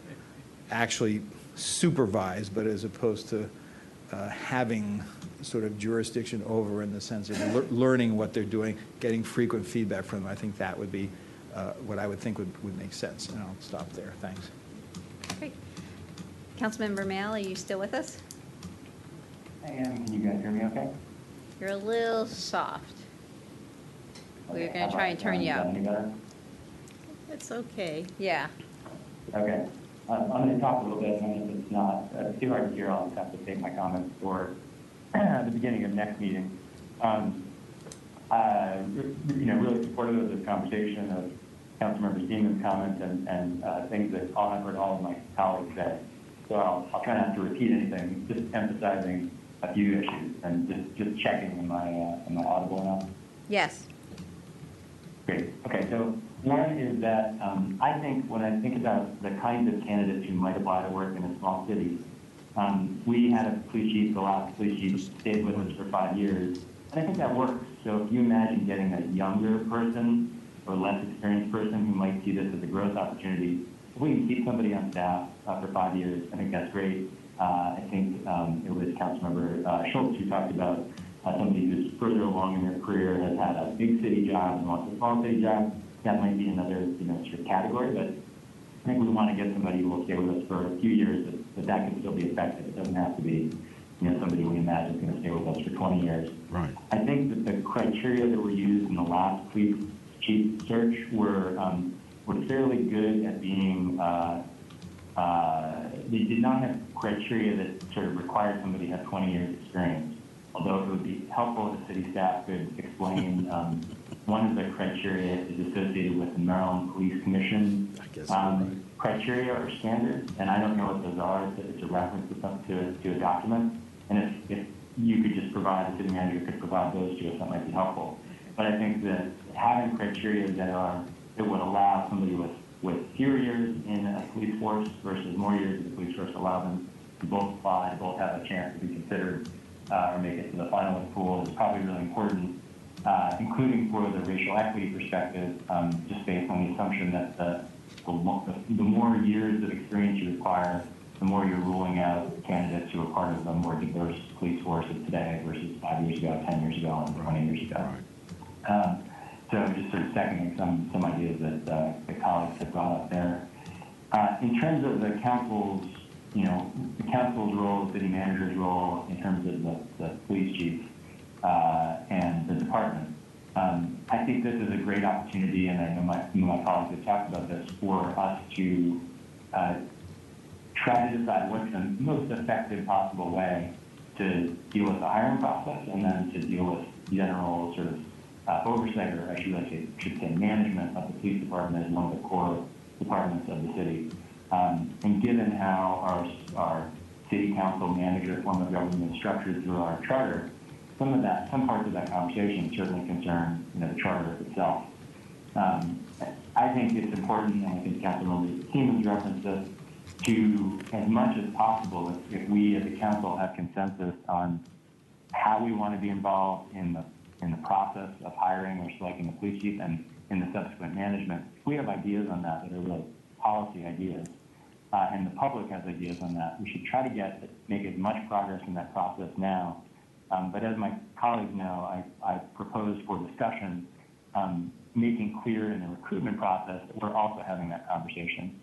actually supervise, but as opposed to having sort of jurisdiction over, in the sense of learning what they're doing, getting frequent feedback from them. I think that would be what I would think would make sense. And I'll stop there. Thanks. Great. Councilmember Mail, are you still with us? I am. Can you guys hear me okay? You're a little soft. We're going to try and turn you up. Any better? It's okay. Yeah. Okay. I'm going to talk a little bit, and if it's not too hard to hear, I'll just have to take my comments for the beginning of next meeting. Really supportive of this conversation, of Councilmember Stevens' comments and things that I've heard all of my colleagues say. So I'll try not to repeat anything, just emphasizing a few issues and just checking, am I audible enough? Yes. Great. Okay, so one is that I think when I think about the kinds of candidates who might apply to work in a small city, we had a police chief, the last police chief stayed with us for 5 years, and I think that works. So if you imagine getting a younger person or less experienced person who might see this as a growth opportunity, if we can keep somebody on staff for 5 years, I think that's great. I think it was Councilmember Schultz who talked about somebody who's further along in their career, has had a big city job and wants a small city job. That might be another sort of category, but I think we want to get somebody who will stay with us for a few years, but that can still be effective. It doesn't have to be somebody we imagine is going to stay with us for 20 years. Right. I think that the criteria that were used in the last police chief search were fairly good at being, they did not have criteria that sort of required somebody to have 20 years experience. Although it would be helpful if the city staff could explain one of the criteria is associated with the Maryland Police Commission criteria or standards, and I don't know what those are. It's a reference to a document, and if you could just provide, the city manager could provide those to us, that might be helpful. But I think that having criteria that would allow somebody with fewer years in a police force versus more years in the police force, allow them to both apply, to both have a chance to be considered or make it to the finalist pool is probably really important, including for the racial equity perspective, just based on the assumption that the more years of experience you require, the more you're ruling out candidates who are part of the more diverse police force of today versus 5 years ago, 10 years ago, and 20 years ago. So just sort of seconding some ideas that the colleagues have brought up there. In terms of the council's, the council's role, the city manager's role in terms of the police chief and the department, I think this is a great opportunity, and I know my colleagues have talked about this, for us to try to decide what's the most effective possible way to deal with the hiring process, and then to deal with general sort of oversight, or I should say management of the police department as one of the core departments of the city. And given how our city council manager form of government is structured through our charter, some parts of that conversation certainly concern the charter itself. I think it's important, and I think Councilmember Siemens referenced this, to, as much as possible, if we as a council have consensus on how we want to be involved in the process of hiring or selecting the police chief and in the subsequent management, if we have ideas on that are really policy ideas, and the public has ideas on that, we should try to make as much progress in that process now. But as my colleagues know, I propose for discussion making clear in the recruitment process that we're also having that conversation.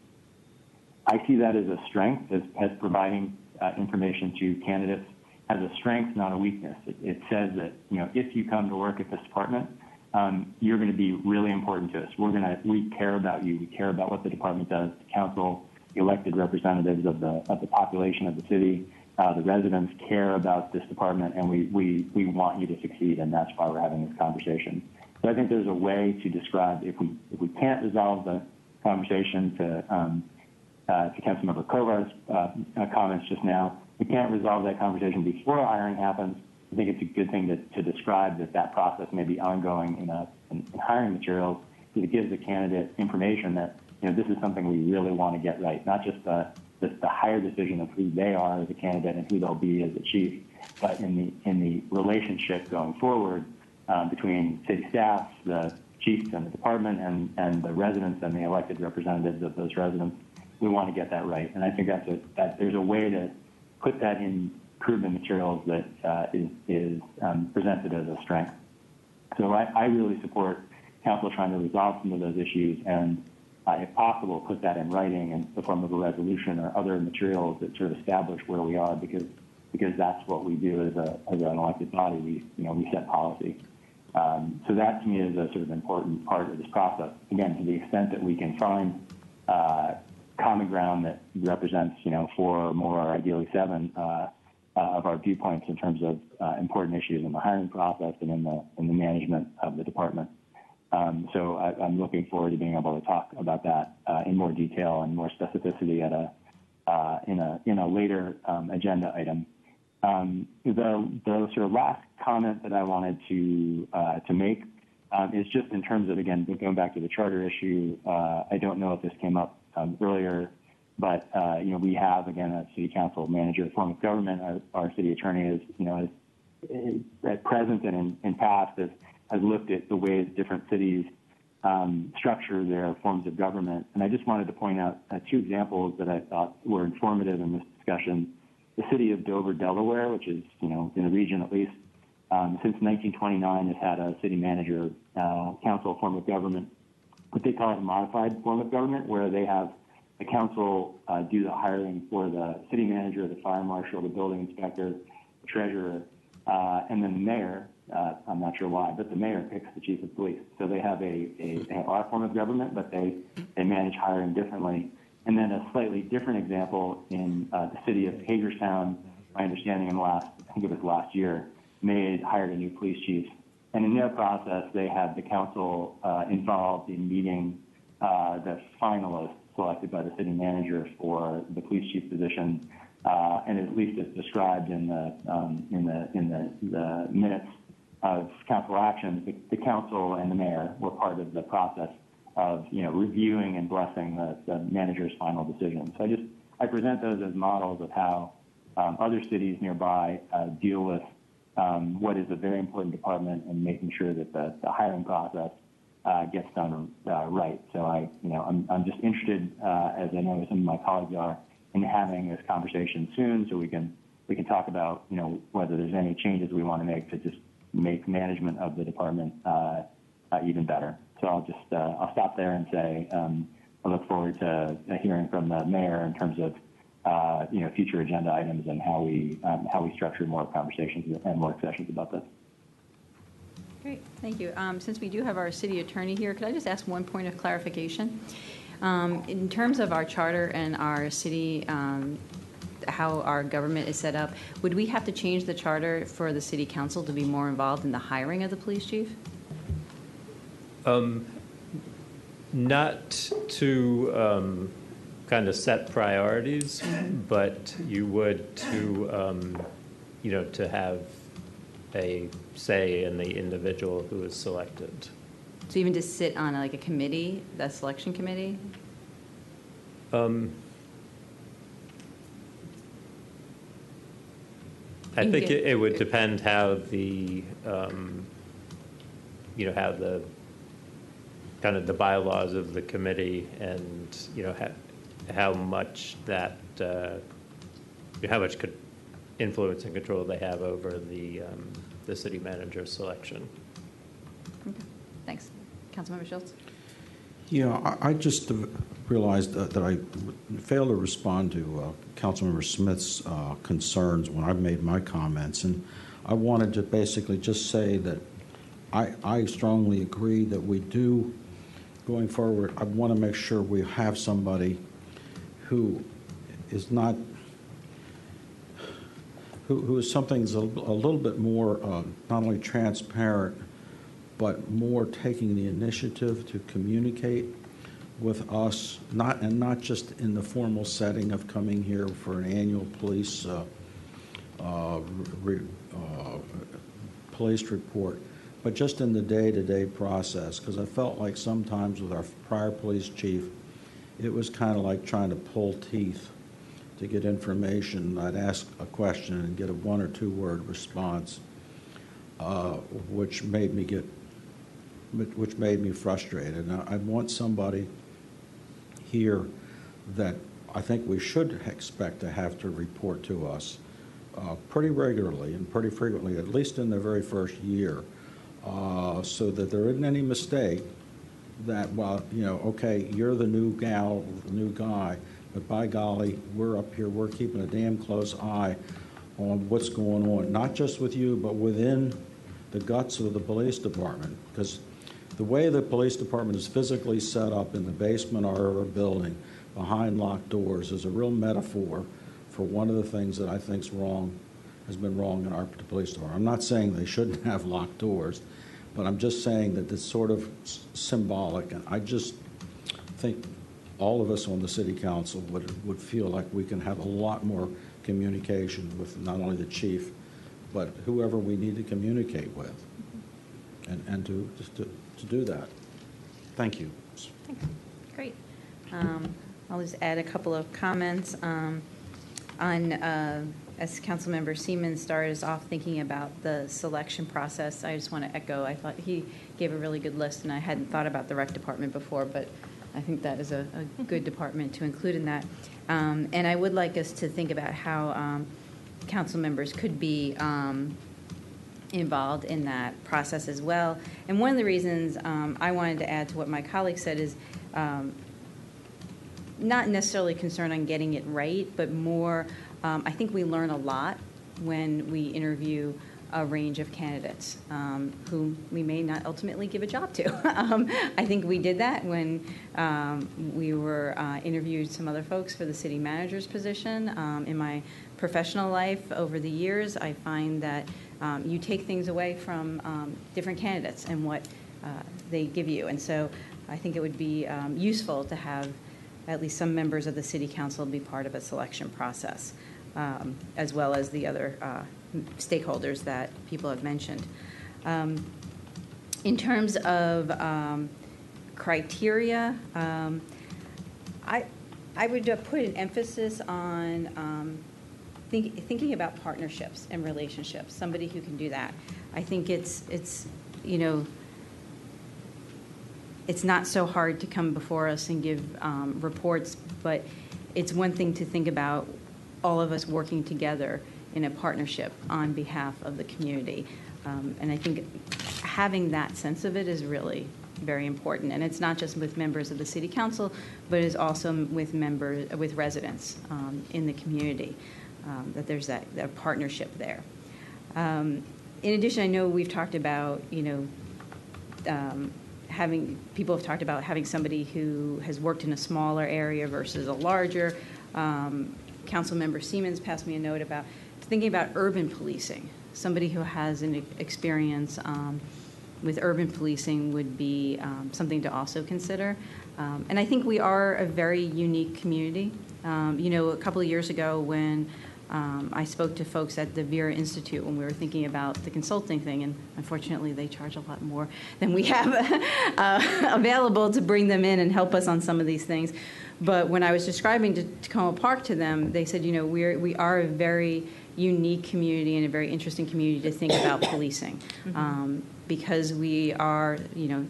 I see that as a strength, as providing information to candidates as a strength, not a weakness. It says that, if you come to work at this department, you're going to be really important to us. We care about you. We care about what the department does. The council, the elected representatives of the population of the city, the residents care about this department, and we want you to succeed, and that's why we're having this conversation. So I think there's a way to describe, if we can't resolve the conversation to Councilmember Kovar's comments just now, we can't resolve that conversation before hiring happens. I think it's a good thing to describe that process may be ongoing in hiring materials, because it gives the candidate information that this is something we really want to get right, not just the higher decision of who they are as a candidate and who they'll be as a chief, but in the relationship going forward between city staff, the chiefs and the department, and the residents and the elected representatives of those residents. We want to get that right, and I think that there's a way to put that in recruitment materials that is presented as a strength. So I really support council trying to resolve some of those issues, and if possible, put that in writing in the form of a resolution or other materials that sort of establish where we are, because that's what we do as an elected body. We set policy. So that to me is a sort of important part of this process. Again, to the extent that we can find common ground that represents, 4 or more, or ideally 7 of our viewpoints in terms of important issues in the hiring process and in the management of the department. So I'm looking forward to being able to talk about that in more detail and more specificity in a later agenda item. The sort of last comment that I wanted to make is just in terms of, again, going back to the charter issue. I don't know if this came up earlier, but we have, again, a city council manager form of government. Our city attorney is at present and in past has looked at the ways different cities structure their forms of government. And I just wanted to point out 2 examples that I thought were informative in this discussion. The city of Dover, Delaware, which is, in the region at least, since 1929 has had a city manager council form of government. What they call it a modified form of government, where they have the council do the hiring for the city manager, the fire marshal, the building inspector, the treasurer, and then the mayor. I'm not sure why, but the mayor picks the chief of police. So they have they have our form of government, but they manage hiring differently. And then a slightly different example in the city of Hagerstown, my understanding I think it was last year, hired a new police chief. And in their process, they had the council involved in meeting the finalists selected by the city manager for the police chief position, and at least as described in the minutes of council actions, the council and the mayor were part of the process of reviewing and blessing the manager's final decision. So I present those as models of how other cities nearby deal with what is a very important department and making sure that the hiring process gets done right. So I'm just interested, as I know some of my colleagues are, in having this conversation soon, so we can talk about whether there's any changes we want to make to just make management of the department even better. So I'll stop there and say I look forward to hearing from the mayor in terms of future agenda items and how we structure more conversations and work sessions about this. Great, thank you. Since we do have our city attorney here, could I just ask one point of clarification? In terms of our charter and our city, how our government is set up, would we have to change the charter for the city council to be more involved in the hiring of the police chief? Not to kind of set priorities, but you would to have a say in the individual who is selected. So even to sit on like a committee, the selection committee? I think it would depend how the how the kind of the bylaws of the committee and how much that how much could influence and control they have over the city manager selection. Okay. Thanks. Councilmember Schultz? Yeah, I just realized that I failed to respond to Councilmember Smith's concerns when I made my comments, and I wanted to basically just say that I strongly agree that we do, going forward, I want to make sure we have somebody who is not, who is something that's a little bit more not only transparent, but more taking the initiative to communicate with us, not just in the formal setting of coming here for an annual police police report, but just in the day-to-day process. Because I felt like sometimes with our prior police chief, it was kind of like trying to pull teeth to get information. I'd ask a question and get a 1 or 2 word response, which made me frustrated. Now, I want somebody here that I think we should expect to have to report to us pretty regularly and pretty frequently, at least in the very first year, so that there isn't any mistake that, well, okay, you're the new gal, the new guy, but by golly, we're up here, we're keeping a damn close eye on what's going on, not just with you, but within the guts of the police department. Because the way the police department is physically set up in the basement of our building behind locked doors is a real metaphor for one of the things that I think has been wrong in our police department. I'm not saying they shouldn't have locked doors, but I'm just saying that it's sort of symbolic, and I just think all of us on the city council would feel like we can have a lot more communication with not only the chief, but whoever we need to communicate with, and to do that. Thank you. Thanks. Great. I'll just add a couple of comments as Councilmember Seaman started us off thinking about the selection process. I just want to echo, I thought he gave a really good list, and I hadn't thought about the rec department before, but I think that is a good department to include in that. And I would like us to think about how council members could be involved in that process as well. And one of the reasons I wanted to add to what my colleague said is not necessarily concerned on getting it right, but more, I think we learn a lot when we interview a range of candidates whom we may not ultimately give a job to. I think we did that when we were interviewed some other folks for the city manager's position. In my professional life over the years, I find that you take things away from different candidates and what they give you. And so I think it would be useful to have at least some members of the city council be part of a selection process, as well as the other stakeholders that people have mentioned. In terms of criteria, I would put an emphasis on thinking about partnerships and relationships, somebody who can do that. I think it's it's not so hard to come before us and give reports, but it's one thing to think about all of us working together in a partnership on behalf of the community. And I think having that sense of it is really very important. And it's not just with members of the city council, but it's also with residents in the community, that there's that partnership there. In addition, I know we've talked about, people have talked about having somebody who has worked in a smaller area versus a larger. Councilmember Siemens passed me a note about thinking about urban policing. Somebody who has an experience with urban policing would be something to also consider. And I think we are a very unique community. A couple of years ago when I spoke to folks at the Vera Institute when we were thinking about the consulting thing, and unfortunately they charge a lot more than we have available to bring them in and help us on some of these things. But when I was describing Tacoma Park to them, they said, we are a very unique community and a very interesting community to think about policing. Because we are,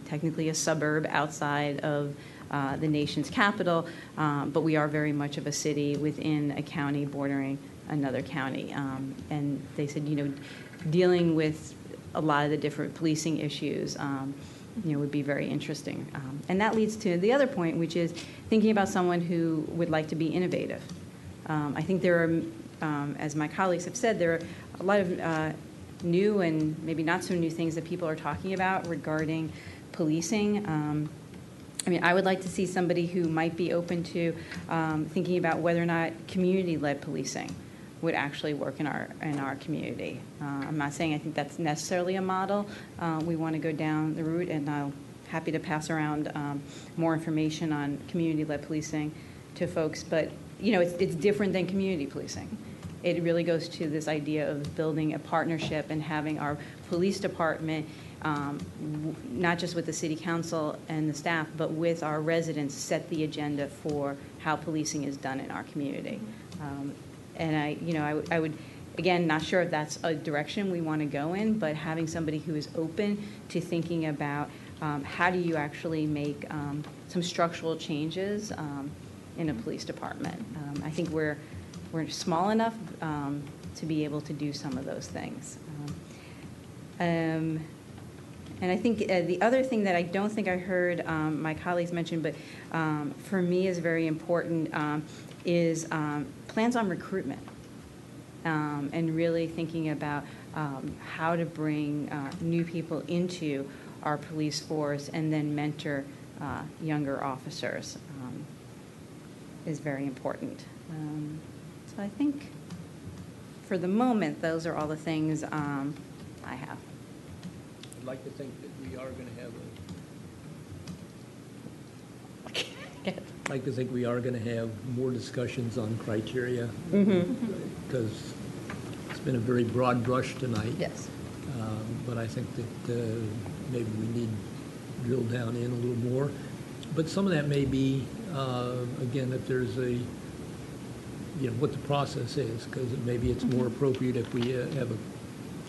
technically a suburb outside of the nation's capital, but we are very much of a city within a county bordering another county. And they said, dealing with a lot of the different policing issues, would be very interesting. And that leads to the other point, which is thinking about someone who would like to be innovative. I think there are, as my colleagues have said, there are a lot of new and maybe not so new things that people are talking about regarding policing. I would like to see somebody who might be open to thinking about whether or not community-led policing would actually work in our community. I'm not saying I think that's necessarily a model. We want to go down the route, and I'm happy to pass around more information on community-led policing to folks. But it's different than community policing. It really goes to this idea of building a partnership and having our police department, not just with the city council and the staff, but with our residents, set the agenda for how policing is done in our community. And I would, again, not sure if that's a direction we want to go in, but having somebody who is open to thinking about how do you actually make some structural changes in a police department. I think we're small enough to be able to do some of those things. And I think the other thing that I don't think I heard my colleagues mention, but for me is very important, is plans on recruitment, and really thinking about how to bring new people into our police force and then mentor younger officers is very important. So I think for the moment, those are all the things I have. I'd like to think that we are going to have I'd like to think we are going to have more discussions on criteria, because it's been a very broad brush tonight. Yes. But I think that maybe we need to drill down in a little more. But some of that may be, again, if there's what the process is, because maybe it's more appropriate if we have a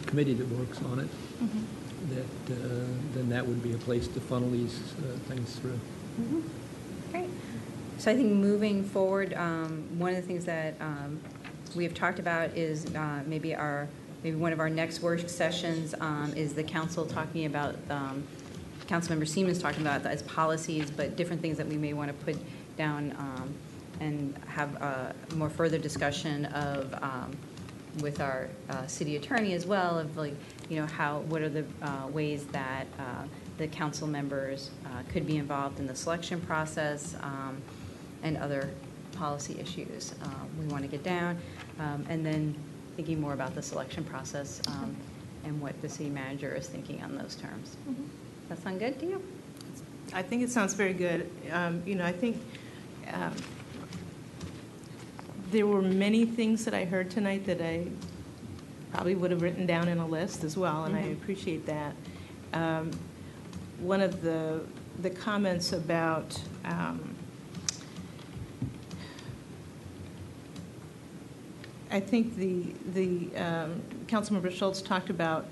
committee that works on it, then that would be a place to funnel these things through. Great. So I think moving forward, one of the things that we have talked about is maybe one of our next work sessions is the council talking about, Councilmember Siemens talking about as policies, but different things that we may want to put down and have a more further discussion of with our city attorney as well, of what are the ways that the council members could be involved in the selection process and other policy issues we want to get down, and then thinking more about the selection process and what the city manager is thinking on those terms. That sound good to you? I think it sounds very good. I think there were many things that I heard tonight that I probably would have written down in a list as well, and I appreciate that. One of the comments about I think the Councilmember Schultz talked about,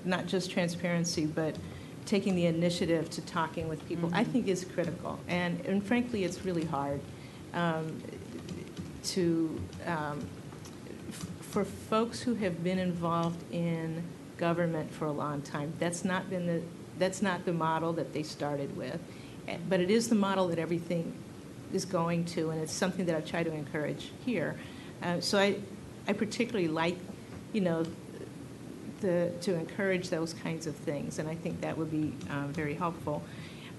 not just transparency, but taking the initiative to talking with people, I think is critical. And frankly, it's really hard for folks who have been involved in government for a long time. That's not the model that they started with, but it is the model that everything is going to, and it's something that I try to encourage here. So I particularly like, to encourage those kinds of things, and I think that would be very helpful.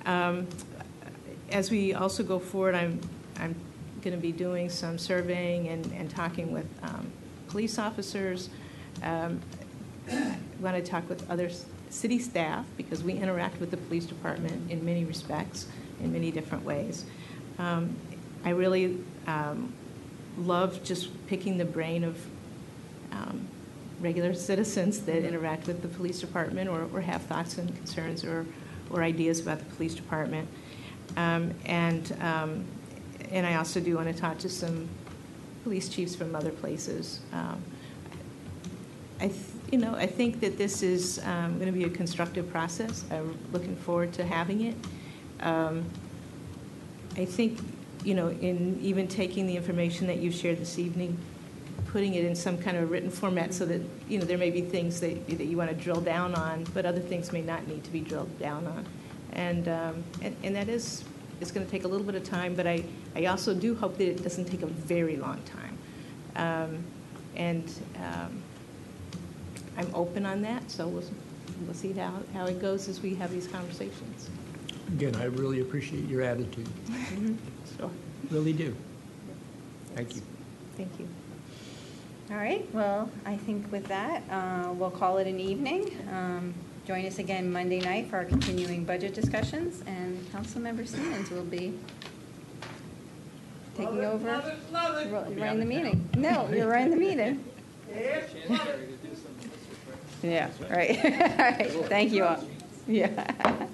As we also go forward, I'm going to be doing some surveying and talking with police officers. I want to talk with other city staff because we interact with the police department in many respects, in many different ways. I really love just picking the brain of regular citizens that interact with the police department or have thoughts and concerns or ideas about the police department. And I also do want to talk to some police chiefs from other places. I think that this is going to be a constructive process. I'm looking forward to having it. I think, in even taking the information that you've shared this evening, putting it in some kind of written format so that, there may be things that you want to drill down on, but other things may not need to be drilled down on. And that is, it's going to take a little bit of time, but I also do hope that it doesn't take a very long time. I'm open on that, so we'll see how it goes as we have these conversations. Again, I really appreciate your attitude. Sure. Really do. Thank you. Thank you. All right, well, I think with that, we'll call it an evening. Join us again Monday night for our continuing budget discussions, and Councilmember Siemens will be taking over, running the meeting. No, you're running the meeting. Yeah, right. All right, thank you all. Yeah.